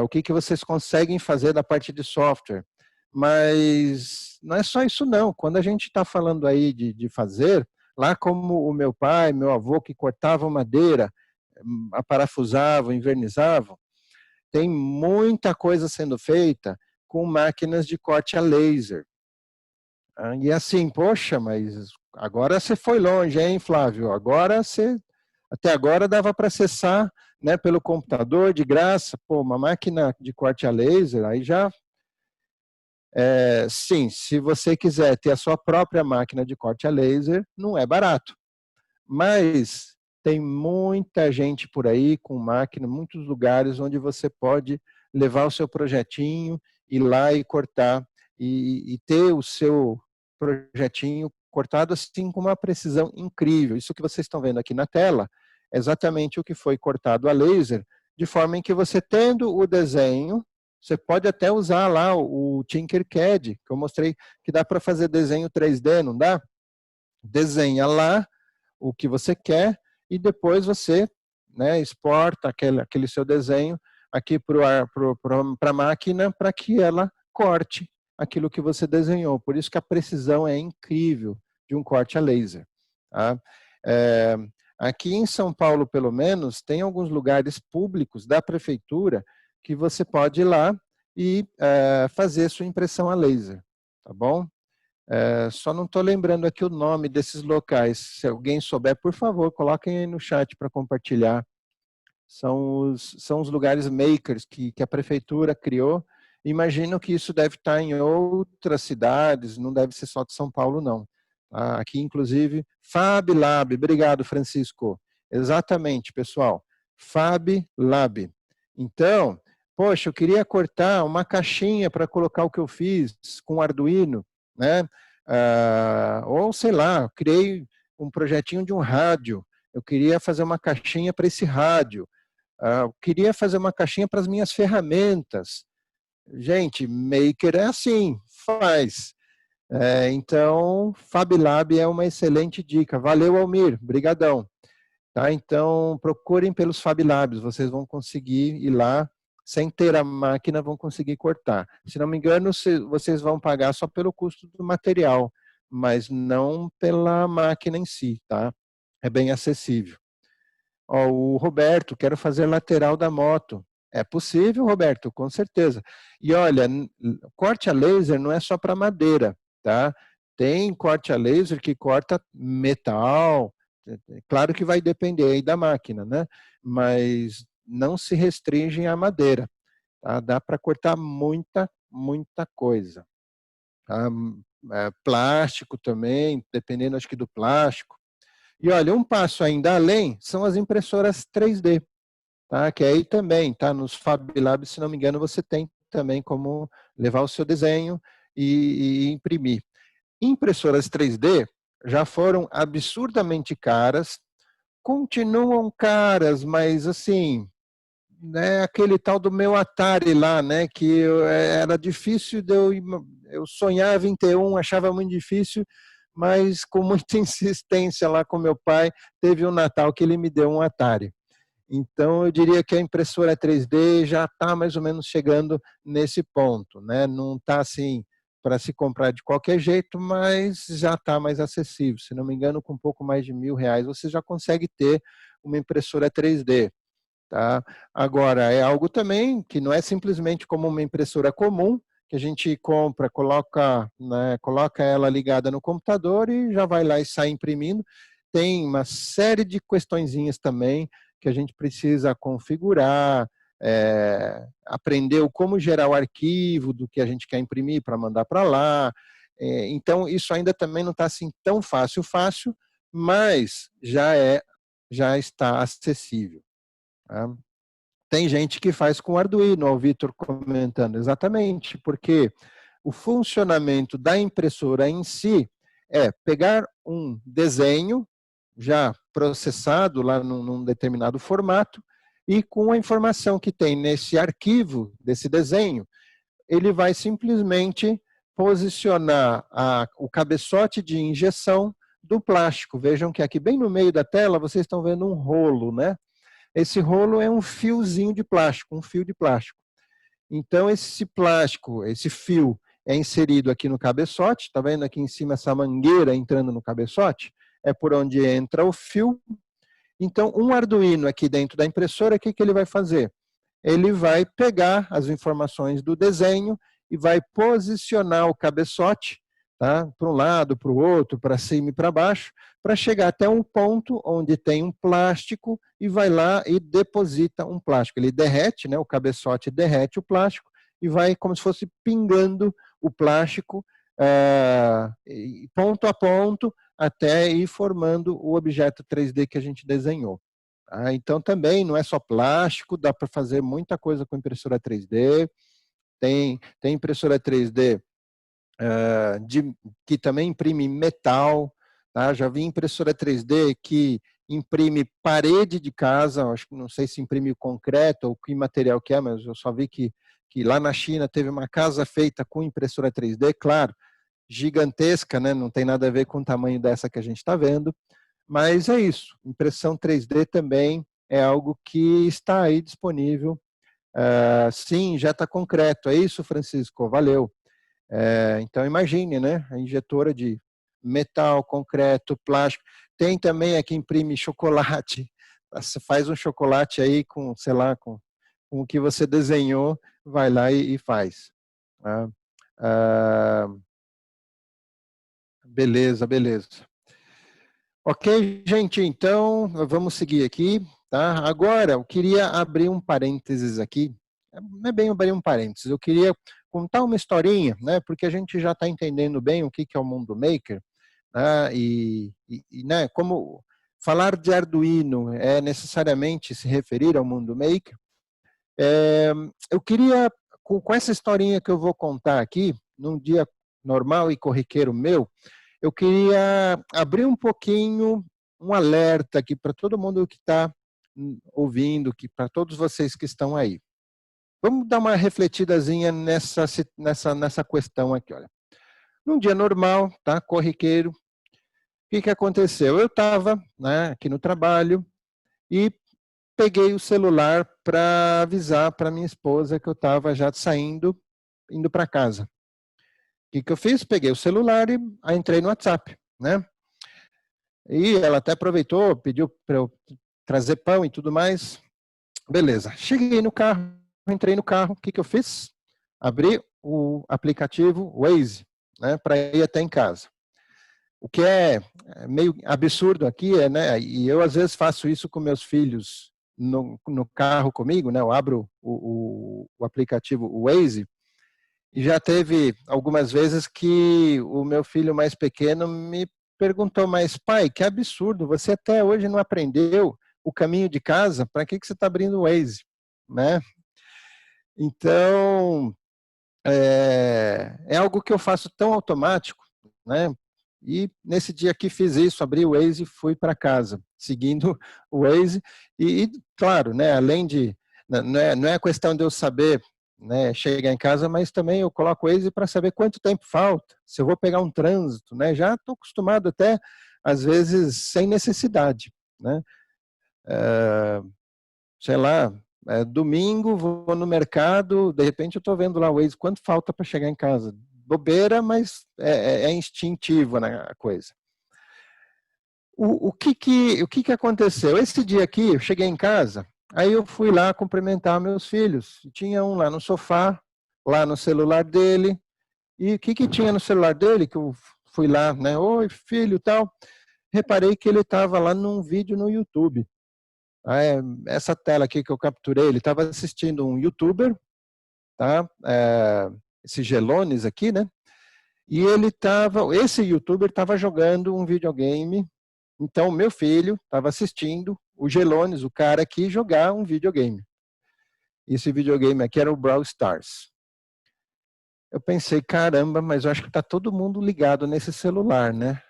O que vocês conseguem fazer da parte de software. Mas não é só isso não. Quando a gente está falando aí de fazer, lá como o meu pai, meu avô, que cortavam madeira, aparafusavam, envernizavam, tem muita coisa sendo feita com máquinas de corte a laser. E assim, poxa, mas agora você foi longe, hein, Flávio? Até agora dava para acessar né, pelo computador, de graça, pô, uma máquina de corte a laser, aí já... sim, se você quiser ter a sua própria máquina de corte a laser, não é barato. Mas tem muita gente por aí com máquina, muitos lugares onde você pode levar o seu projetinho, ir lá e cortar, e ter o seu projetinho cortado assim com uma precisão incrível. Isso que vocês estão vendo aqui na tela é exatamente o que foi cortado a laser, de forma em que você tendo o desenho, você pode até usar lá o Tinkercad, que eu mostrei que dá para fazer desenho 3D, não dá? Desenha lá o que você quer e depois você, né, exporta aquele seu desenho aqui para a máquina para que ela corte aquilo que você desenhou. Por isso que a precisão é incrível de um corte a laser. Tá? Aqui em São Paulo, pelo menos, tem alguns lugares públicos da prefeitura que você pode ir lá e fazer sua impressão a laser, tá bom? Só não estou lembrando aqui o nome desses locais. Se alguém souber, por favor, coloquem aí no chat para compartilhar. São os lugares makers que a prefeitura criou. Imagino que isso deve estar em outras cidades, não deve ser só de São Paulo, não. Aqui, inclusive, Fab Lab. Obrigado, Francisco. Exatamente, pessoal. Fab Lab. Então, poxa, eu queria cortar uma caixinha para colocar o que eu fiz com Arduino, né? Ou sei lá, criei um projetinho de um rádio, eu queria fazer uma caixinha para esse rádio, eu queria fazer uma caixinha para as minhas ferramentas. Gente, Maker é assim, faz. Então, FabLab é uma excelente dica. Valeu, Almir, brigadão. Tá? Então, procurem pelos FabLabs, vocês vão conseguir ir lá, sem ter a máquina, vão conseguir cortar. Se não me engano, vocês vão pagar só pelo custo do material, mas não pela máquina em si, tá? É bem acessível. Ó, o Roberto, quero fazer lateral da moto. É possível, Roberto, com certeza. E olha, corte a laser não é só para madeira, tá? Tem corte a laser que corta metal, claro que vai depender aí da máquina, né? Mas não se restringem à madeira, tá? Dá para cortar muita coisa. Tá? Plástico também, dependendo acho que do plástico. E olha, um passo ainda além são as impressoras 3D, tá? Que aí também, tá? Nos Fab Labs, se não me engano, você tem também como levar o seu desenho e imprimir. Impressoras 3D já foram absurdamente caras, continuam caras, mas assim, né, aquele tal do meu Atari lá, né, que era difícil de eu sonhava em ter um, achava muito difícil, mas com muita insistência lá com meu pai, teve um Natal que ele me deu um Atari. Então, eu diria que a impressora 3D já está mais ou menos chegando nesse ponto, né? Não está assim para se comprar de qualquer jeito, mas já está mais acessível. Se não me engano, com um pouco mais de R$ 1.000, você já consegue ter uma impressora 3D. Tá? Agora, é algo também que não é simplesmente como uma impressora comum, que a gente compra, coloca, né, coloca ela ligada no computador e já vai lá e sai imprimindo. Tem uma série de questõezinhas também que a gente precisa configurar, aprender como gerar o arquivo do que a gente quer imprimir para mandar para lá. Então, isso ainda também não está assim tão fácil, mas já está acessível. Tá? Tem gente que faz com Arduino, o Vitor comentando, exatamente, porque o funcionamento da impressora em si é pegar um desenho já processado lá num determinado formato e com a informação que tem nesse arquivo desse desenho, ele vai simplesmente posicionar o cabeçote de injeção do plástico. Vejam que aqui bem no meio da tela vocês estão vendo um rolo, né? Esse rolo é um fiozinho de plástico, um fio de plástico. Então, esse plástico, esse fio, é inserido aqui no cabeçote. Está vendo aqui em cima essa mangueira entrando no cabeçote? É por onde entra o fio. Então, um Arduino aqui dentro da impressora, o que ele vai fazer? Ele vai pegar as informações do desenho e vai posicionar o cabeçote tá? Para um lado, para o outro, para cima e para baixo, para chegar até um ponto onde tem um plástico e vai lá e deposita um plástico. Ele derrete, né? O cabeçote derrete o plástico e vai como se fosse pingando o plástico ponto a ponto até ir formando o objeto 3D que a gente desenhou. Então também não é só plástico, dá para fazer muita coisa com impressora 3D. Tem impressora 3D que também imprime metal, tá? Já vi impressora 3D que imprime parede de casa, acho que não sei se imprime concreto ou que material que é, mas eu só vi que lá na China teve uma casa feita com impressora 3D, claro, gigantesca, né? Não tem nada a ver com o tamanho dessa que a gente está vendo, mas é isso, impressão 3D também é algo que está aí disponível. Sim, já está concreto, é isso, Francisco, valeu. Então imagine, né? A injetora de metal, concreto, plástico. Tem também a que imprime chocolate. Você faz um chocolate aí com, sei lá, com o que você desenhou, vai lá e faz. Beleza, beleza. Ok, gente, então vamos seguir aqui, tá? Agora eu queria abrir um parênteses aqui. Não é bem abrir um parênteses, eu queria contar uma historinha, né? Porque a gente já está entendendo bem o que é o mundo maker, né? Né, como falar de Arduino é necessariamente se referir ao mundo maker. Eu queria, com essa historinha que eu vou contar aqui, num dia normal e corriqueiro meu, eu queria abrir um pouquinho um alerta aqui para todo mundo que está ouvindo, para todos vocês que estão aí. Vamos dar uma refletidazinha nessa questão aqui, olha. Num dia normal, tá, corriqueiro, o que aconteceu? Eu estava, né, aqui no trabalho e peguei o celular para avisar para minha esposa que eu estava já saindo, indo para casa. O que eu fiz? Peguei o celular e entrei no WhatsApp, né? E ela até aproveitou, pediu para eu trazer pão e tudo mais. Beleza. Cheguei no carro, entrei no carro. O que eu fiz? Abri o aplicativo Waze, né, para ir até em casa. O que é meio absurdo aqui né, e eu às vezes faço isso com meus filhos no carro comigo, né? Eu abro o aplicativo Waze. E já teve algumas vezes que o meu filho mais pequeno me perguntou, mas pai, que absurdo, você até hoje não aprendeu o caminho de casa, para que você está abrindo o Waze? Né? Então, é algo que eu faço tão automático, né? E nesse dia que fiz isso, abri o Waze e fui para casa, seguindo o Waze. Claro, né, além de... Não é questão de eu saber, né, chegar em casa, mas também eu coloco o Waze para saber quanto tempo falta, se eu vou pegar um trânsito, né? Já estou acostumado até, às vezes, sem necessidade, né? Sei lá, domingo, vou no mercado, de repente eu estou vendo lá o Waze, quanto falta para chegar em casa. Bobeira, mas é instintivo, né, a coisa. O que aconteceu? Esse dia aqui, eu cheguei em casa, aí eu fui lá cumprimentar meus filhos. Tinha um lá no sofá, lá no celular dele. E o que tinha no celular dele? Que eu fui lá, né? Oi, filho, tal. Reparei que ele estava lá num vídeo no YouTube. Essa tela aqui que eu capturei, ele estava assistindo um YouTuber, tá? Esse Gelones aqui, né? E esse YouTuber estava jogando um videogame. Então, meu filho estava assistindo o Gelones, o cara aqui, jogar um videogame. Esse videogame aqui era o Brawl Stars. Eu pensei, caramba, mas eu acho que está todo mundo ligado nesse celular, né?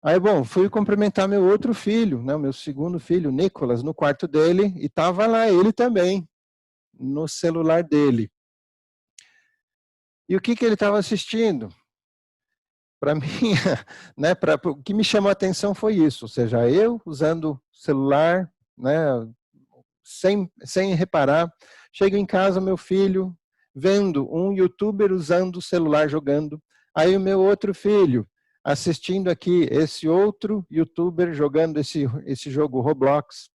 Aí, bom, fui cumprimentar meu outro filho, né, meu segundo filho, Nicolas, no quarto dele, e estava lá ele também, no celular dele. E o que ele estava assistindo? Para mim, né, o que me chamou a atenção foi isso, ou seja, eu usando o celular, né, sem reparar, chego em casa, meu filho vendo um youtuber usando o celular jogando, aí o meu outro filho assistindo aqui esse outro youtuber jogando esse jogo Roblox.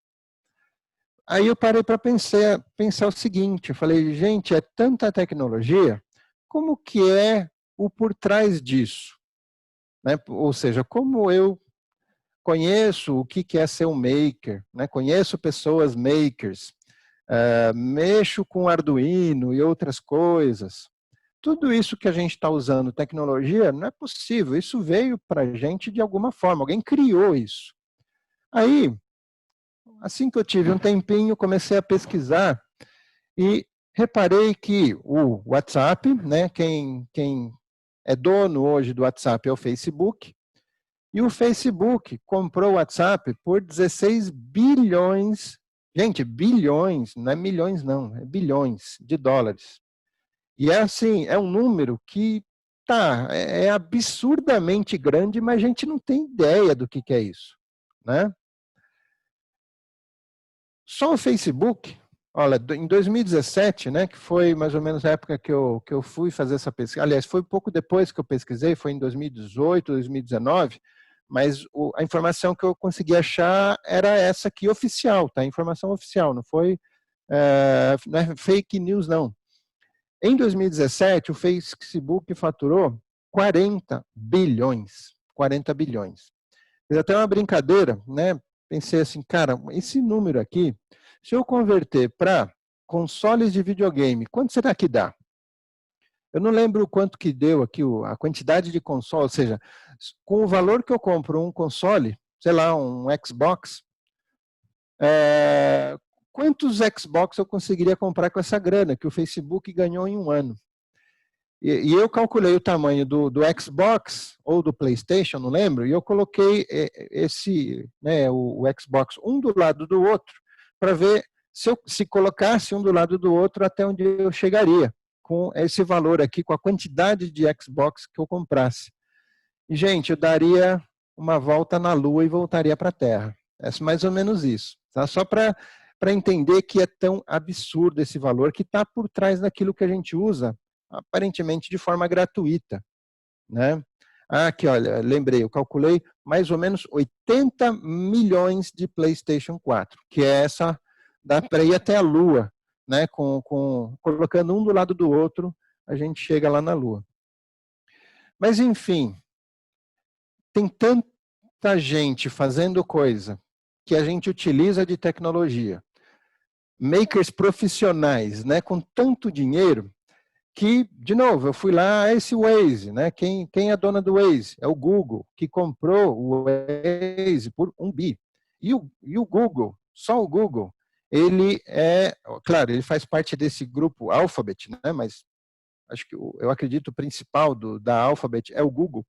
Aí eu parei para pensar o seguinte, eu falei, gente, é tanta tecnologia, como que é o por trás disso? né? Ou seja, como eu conheço o que é ser um maker, né? Conheço pessoas makers, mexo com Arduino e outras coisas. Tudo isso que a gente está usando, tecnologia, não é possível. Isso veio para a gente de alguma forma. Alguém criou isso. Aí, assim que eu tive um tempinho, comecei a pesquisar e reparei que o WhatsApp, né, quem é dono hoje do WhatsApp é o Facebook, e o Facebook comprou o WhatsApp por 16 bilhões, gente, bilhões, não é milhões não, é bilhões de dólares. E é assim, é um número que é absurdamente grande, mas a gente não tem ideia do que é isso, né? Só o Facebook, olha, em 2017, né, que foi mais ou menos a época que eu fui fazer essa pesquisa, aliás, foi pouco depois que eu pesquisei, foi em 2018, 2019, mas a informação que eu consegui achar era essa aqui, oficial, tá? Informação oficial, não foi não é fake news, não. Em 2017, o Facebook faturou 40 bilhões. 40 bilhões. Fiz até uma brincadeira, né? Pensei assim, cara, esse número aqui, se eu converter para consoles de videogame, quanto será que dá? Eu não lembro quanto que deu aqui a quantidade de console, ou seja, com o valor que eu compro um console, sei lá, um Xbox, quantos Xbox eu conseguiria comprar com essa grana que o Facebook ganhou em um ano? E eu calculei o tamanho do Xbox ou do PlayStation, não lembro, e eu coloquei o Xbox um do lado do outro para ver se colocasse um do lado do outro até onde eu chegaria com esse valor aqui, com a quantidade de Xbox que eu comprasse. E, gente, eu daria uma volta na Lua e voltaria para a Terra. É mais ou menos isso. Tá? Só para entender que é tão absurdo esse valor que está por trás daquilo que a gente usa aparentemente de forma gratuita, né? Aqui, olha, lembrei, eu calculei mais ou menos 80 milhões de PlayStation 4, que é essa, dá para ir até a Lua, né? Colocando um do lado do outro, a gente chega lá na Lua. Mas, enfim, tem tanta gente fazendo coisa que a gente utiliza de tecnologia, makers profissionais, né? Com tanto dinheiro, que, de novo, eu fui lá, esse Waze, né? Quem é dona do Waze? É o Google, que comprou o Waze por 1 bi. E o Google, só o Google, ele claro, ele faz parte desse grupo Alphabet, né? Mas acho que eu acredito o principal da Alphabet é o Google.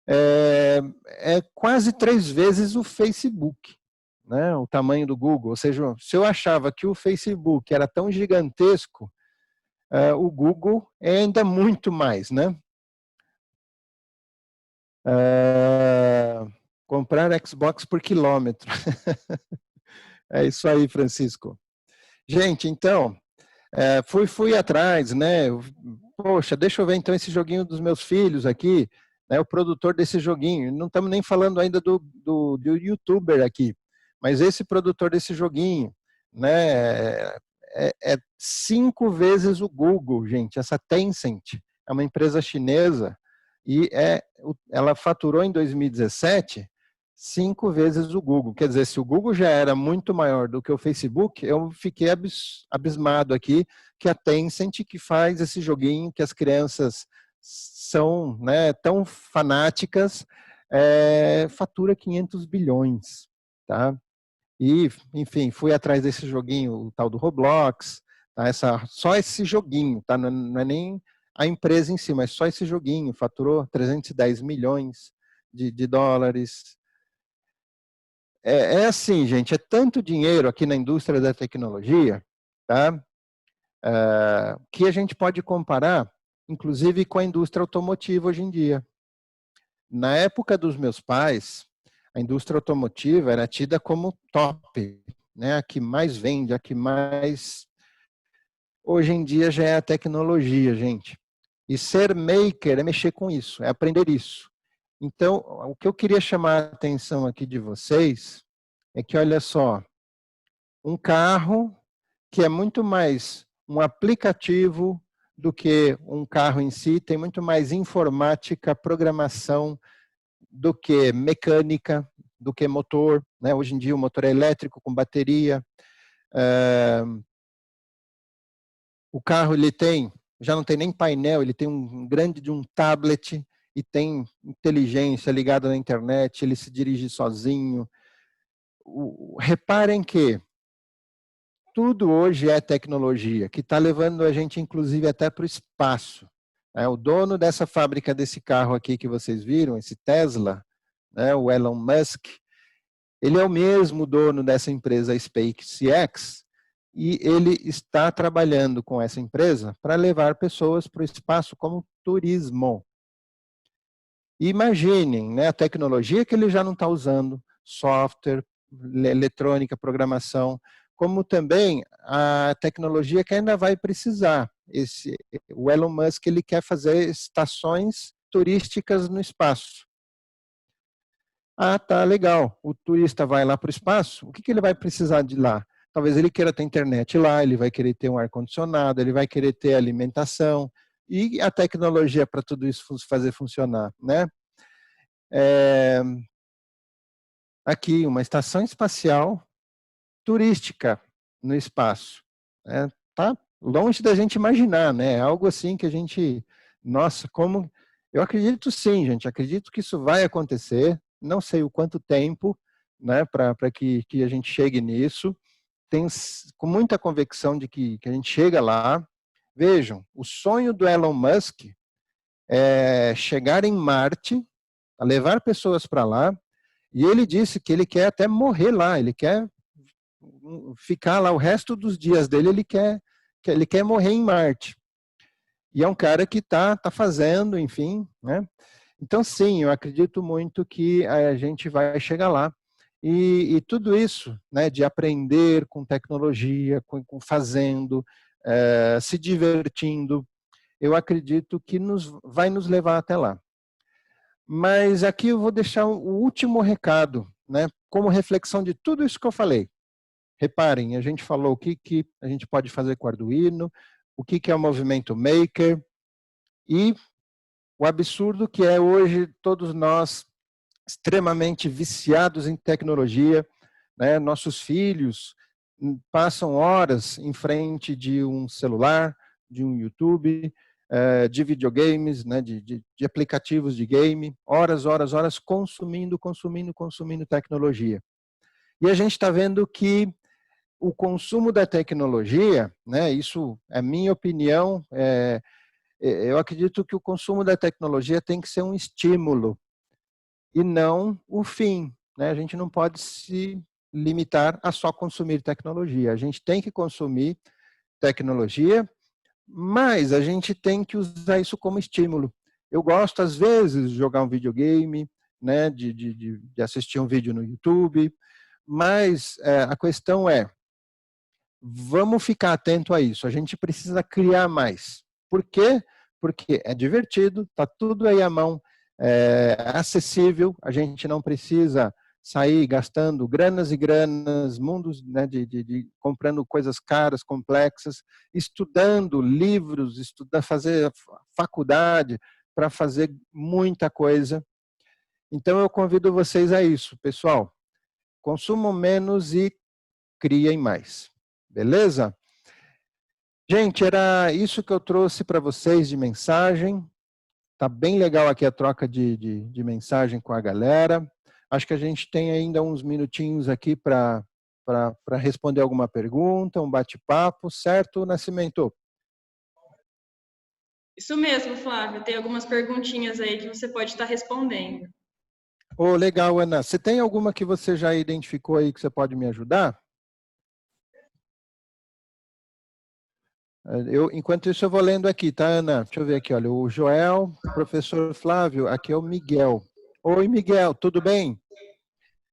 É quase 3 vezes o Facebook, né? O tamanho do Google. Ou seja, se eu achava que o Facebook era tão gigantesco, o Google é ainda muito mais, né? Comprar Xbox por quilômetro. É isso aí, Francisco. Gente, então, fui atrás, né? Poxa, deixa eu ver então esse joguinho dos meus filhos aqui, né? O produtor desse joguinho. Não estamos nem falando ainda do youtuber aqui, mas esse produtor desse joguinho, né? É 5 vezes o Google, gente. Essa Tencent é uma empresa chinesa e ela faturou em 2017 5 vezes o Google. Quer dizer, se o Google já era muito maior do que o Facebook, eu fiquei abismado aqui que a Tencent, que faz esse joguinho que as crianças são, né, tão fanáticas, fatura 500 bilhões, tá? E, enfim, fui atrás desse joguinho, o tal do Roblox, tá? Só esse joguinho, tá? Não é nem a empresa em si, mas só esse joguinho faturou 310 milhões de dólares. Assim, gente, é tanto dinheiro aqui na indústria da tecnologia, tá? Que a gente pode comparar, inclusive, com a indústria automotiva hoje em dia. Na época dos meus pais, a indústria automotiva era tida como top, né? A que mais vende, a que mais... Hoje em dia já é a tecnologia, gente. E ser maker é mexer com isso, é aprender isso. Então, o que eu queria chamar a atenção aqui de vocês é que, olha só, um carro que é muito mais um aplicativo do que um carro em si, tem muito mais informática, programação, do que mecânica, do que motor, né? Hoje em dia o motor é elétrico com bateria. O carro ele tem, já não tem nem painel, ele tem um grande de um tablet e tem inteligência ligada na internet, ele se dirige sozinho. Reparem que tudo hoje é tecnologia, que está levando a gente, inclusive, até para o espaço. O dono dessa fábrica desse carro aqui que vocês viram, esse Tesla, né, o Elon Musk, ele é o mesmo dono dessa empresa SpaceX e ele está trabalhando com essa empresa para levar pessoas para o espaço como turismo. Imaginem, né, a tecnologia que ele já não está usando, software, eletrônica, programação, como também a tecnologia que ainda vai precisar. O Elon Musk ele quer fazer estações turísticas no espaço. Ah, tá, legal. O turista vai lá para o espaço, o que ele vai precisar de lá? Talvez ele queira ter internet lá, ele vai querer ter um ar-condicionado, ele vai querer ter alimentação e a tecnologia para tudo isso fazer funcionar, né? Aqui, uma estação espacial turística no espaço. Tá longe da gente imaginar, né? É algo assim que a gente, nossa, como... Eu acredito sim, gente, acredito que isso vai acontecer, não sei o quanto tempo, né, para que a gente chegue nisso, tem com muita convicção de que a gente chega lá. Vejam, o sonho do Elon Musk é chegar em Marte, levar pessoas para lá, e ele disse que ele quer até morrer lá, ele quer ficar lá o resto dos dias dele, ele quer morrer em Marte. E é um cara que tá fazendo, enfim, né? Então, sim, eu acredito muito que a gente vai chegar lá. E tudo isso, né, de aprender com tecnologia, com fazendo, se divertindo, eu acredito que vai nos levar até lá. Mas aqui eu vou deixar o último recado, né, como reflexão de tudo isso que eu falei. Reparem, a gente falou o que a gente pode fazer com o Arduino, o que é o movimento Maker, e o absurdo que é hoje todos nós extremamente viciados em tecnologia, né? Nossos filhos passam horas em frente de um celular, de um YouTube, de videogames, né? de aplicativos de game, horas, consumindo tecnologia. E a gente está vendo que o consumo da tecnologia, né? Isso é minha opinião, eu acredito que o consumo da tecnologia tem que ser um estímulo e não o fim, né? A gente não pode se limitar a só consumir tecnologia. A gente tem que consumir tecnologia, mas a gente tem que usar isso como estímulo. Eu gosto, às vezes, de jogar um videogame, né? de assistir um vídeo no YouTube, mas a questão é, vamos ficar atento a isso. A gente precisa criar mais. Por quê? Porque é divertido, está tudo aí à mão, é acessível, a gente não precisa sair gastando granas e granas, mundos, né, comprando coisas caras, complexas, estudando livros, fazer faculdade para fazer muita coisa. Então eu convido vocês a isso, pessoal. Consumam menos e criem mais. Beleza? Gente, era isso que eu trouxe para vocês de mensagem. Tá bem legal aqui a troca de mensagem com a galera. Acho que a gente tem ainda uns minutinhos aqui para responder alguma pergunta, um bate-papo, certo, Nascimento? Isso mesmo, Flávio. Tem algumas perguntinhas aí que você pode estar respondendo. Oh, legal, Ana. Você tem alguma que você já identificou aí que você pode me ajudar? Enquanto isso, eu vou lendo aqui, tá, Ana? Deixa eu ver aqui, olha, o Joel, professor Flávio, aqui é o Miguel. Oi, Miguel, tudo bem?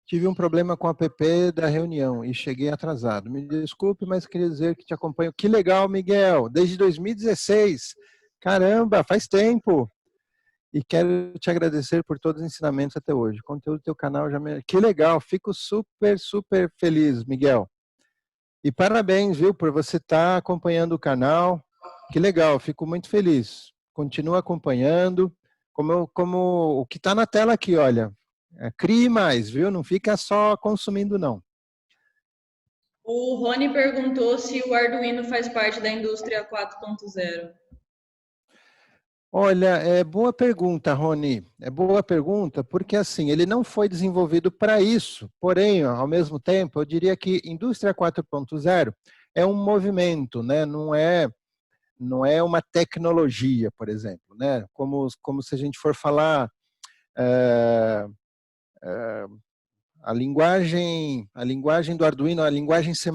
Tive um problema com o app da reunião e cheguei atrasado. Me desculpe, mas queria dizer que te acompanho. Que legal, Miguel, desde 2016. Caramba, faz tempo. E quero te agradecer por todos os ensinamentos até hoje. O conteúdo do teu canal já me... Que legal, fico super, super feliz, Miguel. E parabéns, viu, por você estar acompanhando o canal. Que legal, fico muito feliz. Continua acompanhando. Como o que está na tela aqui, olha. Crie mais, viu? Não fica só consumindo, não. O Rony perguntou se o Arduino faz parte da indústria 4.0. Olha, é boa pergunta, Rony. É boa pergunta, porque assim, ele não foi desenvolvido para isso. Porém, ao mesmo tempo, eu diria que indústria 4.0 é um movimento, né? Não é uma tecnologia, por exemplo, né? Como se a gente for falar é, a linguagem do Arduino, a linguagem C++,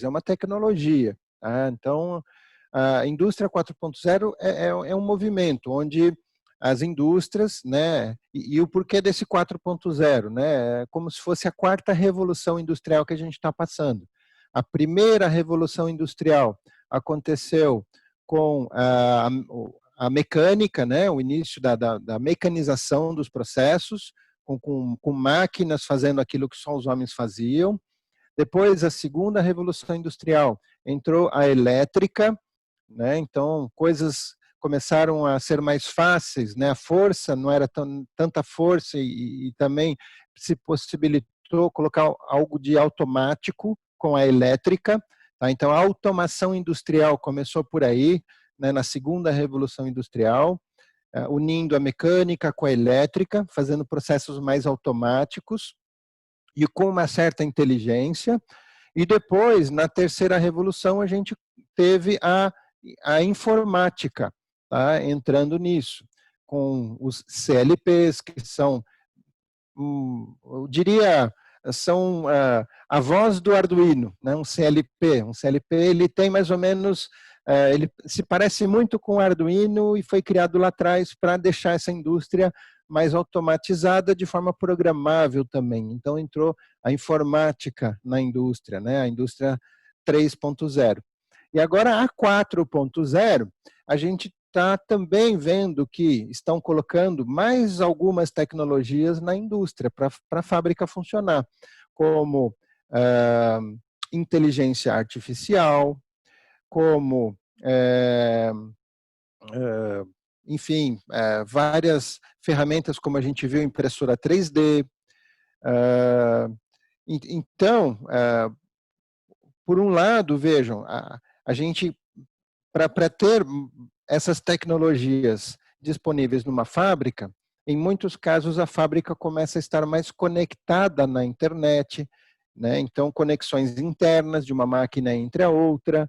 é uma tecnologia. Tá? Então, a indústria 4.0 é um movimento onde as indústrias, né, e o porquê desse 4.0, né, é como se fosse a quarta revolução industrial que a gente está passando. A primeira revolução industrial aconteceu com a mecânica, né, o início da mecanização dos processos, com máquinas fazendo aquilo que só os homens faziam. Depois, a segunda revolução industrial, entrou a elétrica, né? Então, coisas começaram a ser mais fáceis, né? A força não era tanta força e também se possibilitou colocar algo de automático com a elétrica. Tá? Então, a automação industrial começou por aí, né? Na segunda revolução industrial, unindo a mecânica com a elétrica, fazendo processos mais automáticos e com uma certa inteligência. E depois, na terceira revolução, a gente teve a informática, tá? Entrando nisso, com os CLPs, que são, eu diria, são a voz do Arduino, né? Um CLP. Um CLP, ele tem mais ou menos, ele se parece muito com o Arduino e foi criado lá atrás para deixar essa indústria mais automatizada de forma programável também. Então entrou a informática na indústria, né? A indústria 3.0. E agora a 4.0, a gente está também vendo que estão colocando mais algumas tecnologias na indústria para a fábrica funcionar, como inteligência artificial, como, enfim, várias ferramentas, como a gente viu, impressora 3D. Então, por um lado, vejam, a gente, para ter essas tecnologias disponíveis numa fábrica, em muitos casos a fábrica começa a estar mais conectada na internet, né? Então conexões internas de uma máquina entre a outra,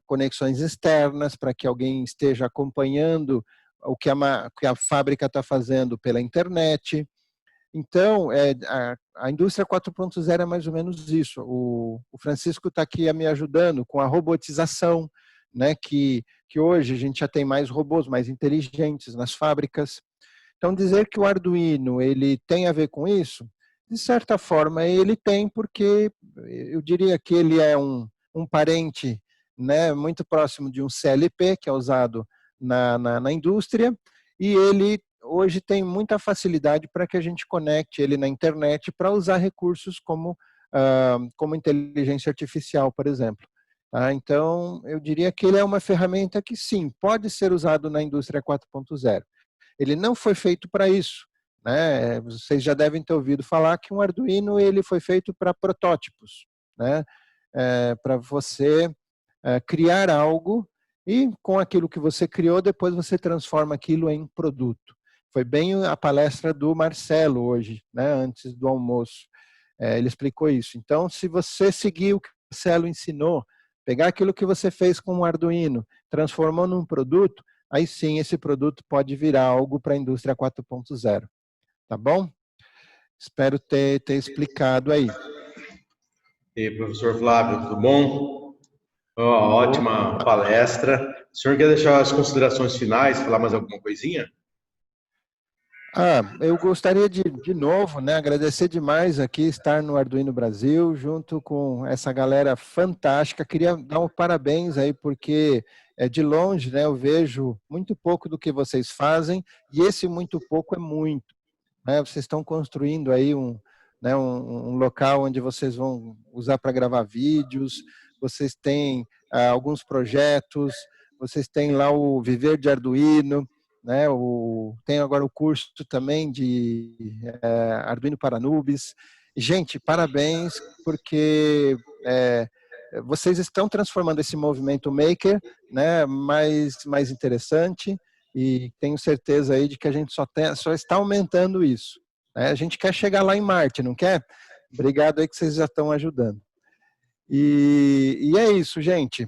conexões externas para que alguém esteja acompanhando o que a fábrica está fazendo pela internet. Então, a indústria 4.0 é mais ou menos isso. O Francisco está aqui me ajudando com a robotização, né, que hoje a gente já tem mais robôs mais inteligentes nas fábricas. Então, dizer que o Arduino ele tem a ver com isso, de certa forma ele tem, porque eu diria que ele é um parente, né, muito próximo de um CLP, que é usado na indústria, e ele hoje tem muita facilidade para que a gente conecte ele na internet para usar recursos como inteligência artificial, por exemplo. Então, eu diria que ele é uma ferramenta que, sim, pode ser usado na indústria 4.0. Ele não foi feito para isso, né? Vocês já devem ter ouvido falar que um Arduino ele foi feito para protótipos, né? Para você criar algo e com aquilo que você criou, depois você transforma aquilo em produto. Foi bem a palestra do Marcelo hoje, né? Antes do almoço. Ele explicou isso. Então, se você seguir o que o Marcelo ensinou, pegar aquilo que você fez com o Arduino, transformou num produto, aí sim esse produto pode virar algo para a indústria 4.0. Tá bom? Espero ter explicado aí. E aí, professor Flávio, tudo bom? Ótima palestra. O senhor quer deixar as considerações finais, falar mais alguma coisinha? Eu gostaria de novo, né, agradecer demais aqui estar no Arduino Brasil, junto com essa galera fantástica. Queria dar um parabéns aí, porque de longe, né, eu vejo muito pouco do que vocês fazem, e esse muito pouco é muito. Né? Vocês estão construindo aí um local onde vocês vão usar para gravar vídeos, vocês têm alguns projetos, vocês têm lá o Viver de Arduino, né? Tem agora o curso também de Arduino para Noobs. Gente, parabéns, porque vocês estão transformando esse movimento maker, né, mais interessante, e tenho certeza aí de que a gente só está aumentando isso, né? A gente quer chegar lá em Marte, não quer? Obrigado aí que vocês já estão ajudando. E é isso, gente.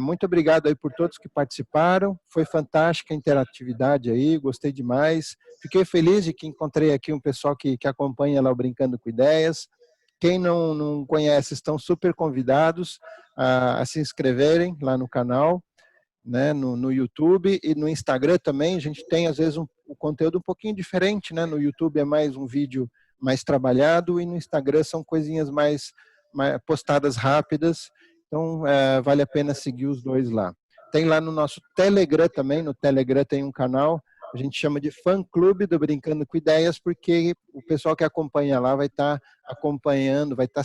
Muito obrigado aí por todos que participaram. Foi fantástica a interatividade aí, gostei demais. Fiquei feliz de que encontrei aqui um pessoal que acompanha lá o Brincando com Ideias. Quem não conhece, estão super convidados a se inscreverem lá no canal, né, no YouTube e no Instagram também. A gente tem, às vezes, um conteúdo um pouquinho diferente, né? No YouTube é mais um vídeo mais trabalhado e no Instagram são coisinhas mais postadas rápidas. Então, vale a pena seguir os dois lá. Tem lá no nosso Telegram também. No Telegram tem um canal, a gente chama de fã-clube do Brincando com Ideias, porque o pessoal que acompanha lá vai estar acompanhando, vai estar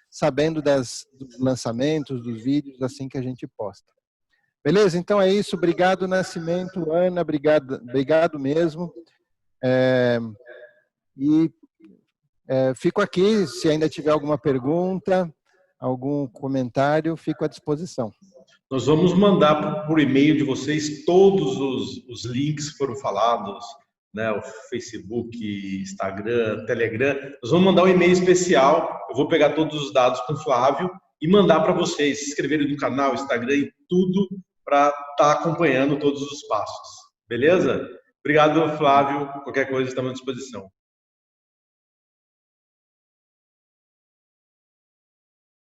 sabendo dos lançamentos, dos vídeos, assim que a gente posta. Beleza? Então é isso. Obrigado, Nascimento, Ana, obrigado mesmo. Fico aqui, se ainda tiver alguma pergunta, algum comentário, fico à disposição. Nós vamos mandar por e-mail de vocês todos os links que foram falados, né? O Facebook, Instagram, Telegram. Nós vamos mandar um e-mail especial. Eu vou pegar todos os dados com o Flávio e mandar para vocês se inscreverem no canal, Instagram e tudo para estar acompanhando todos os passos. Beleza? Obrigado, Flávio. Qualquer coisa, estamos à disposição.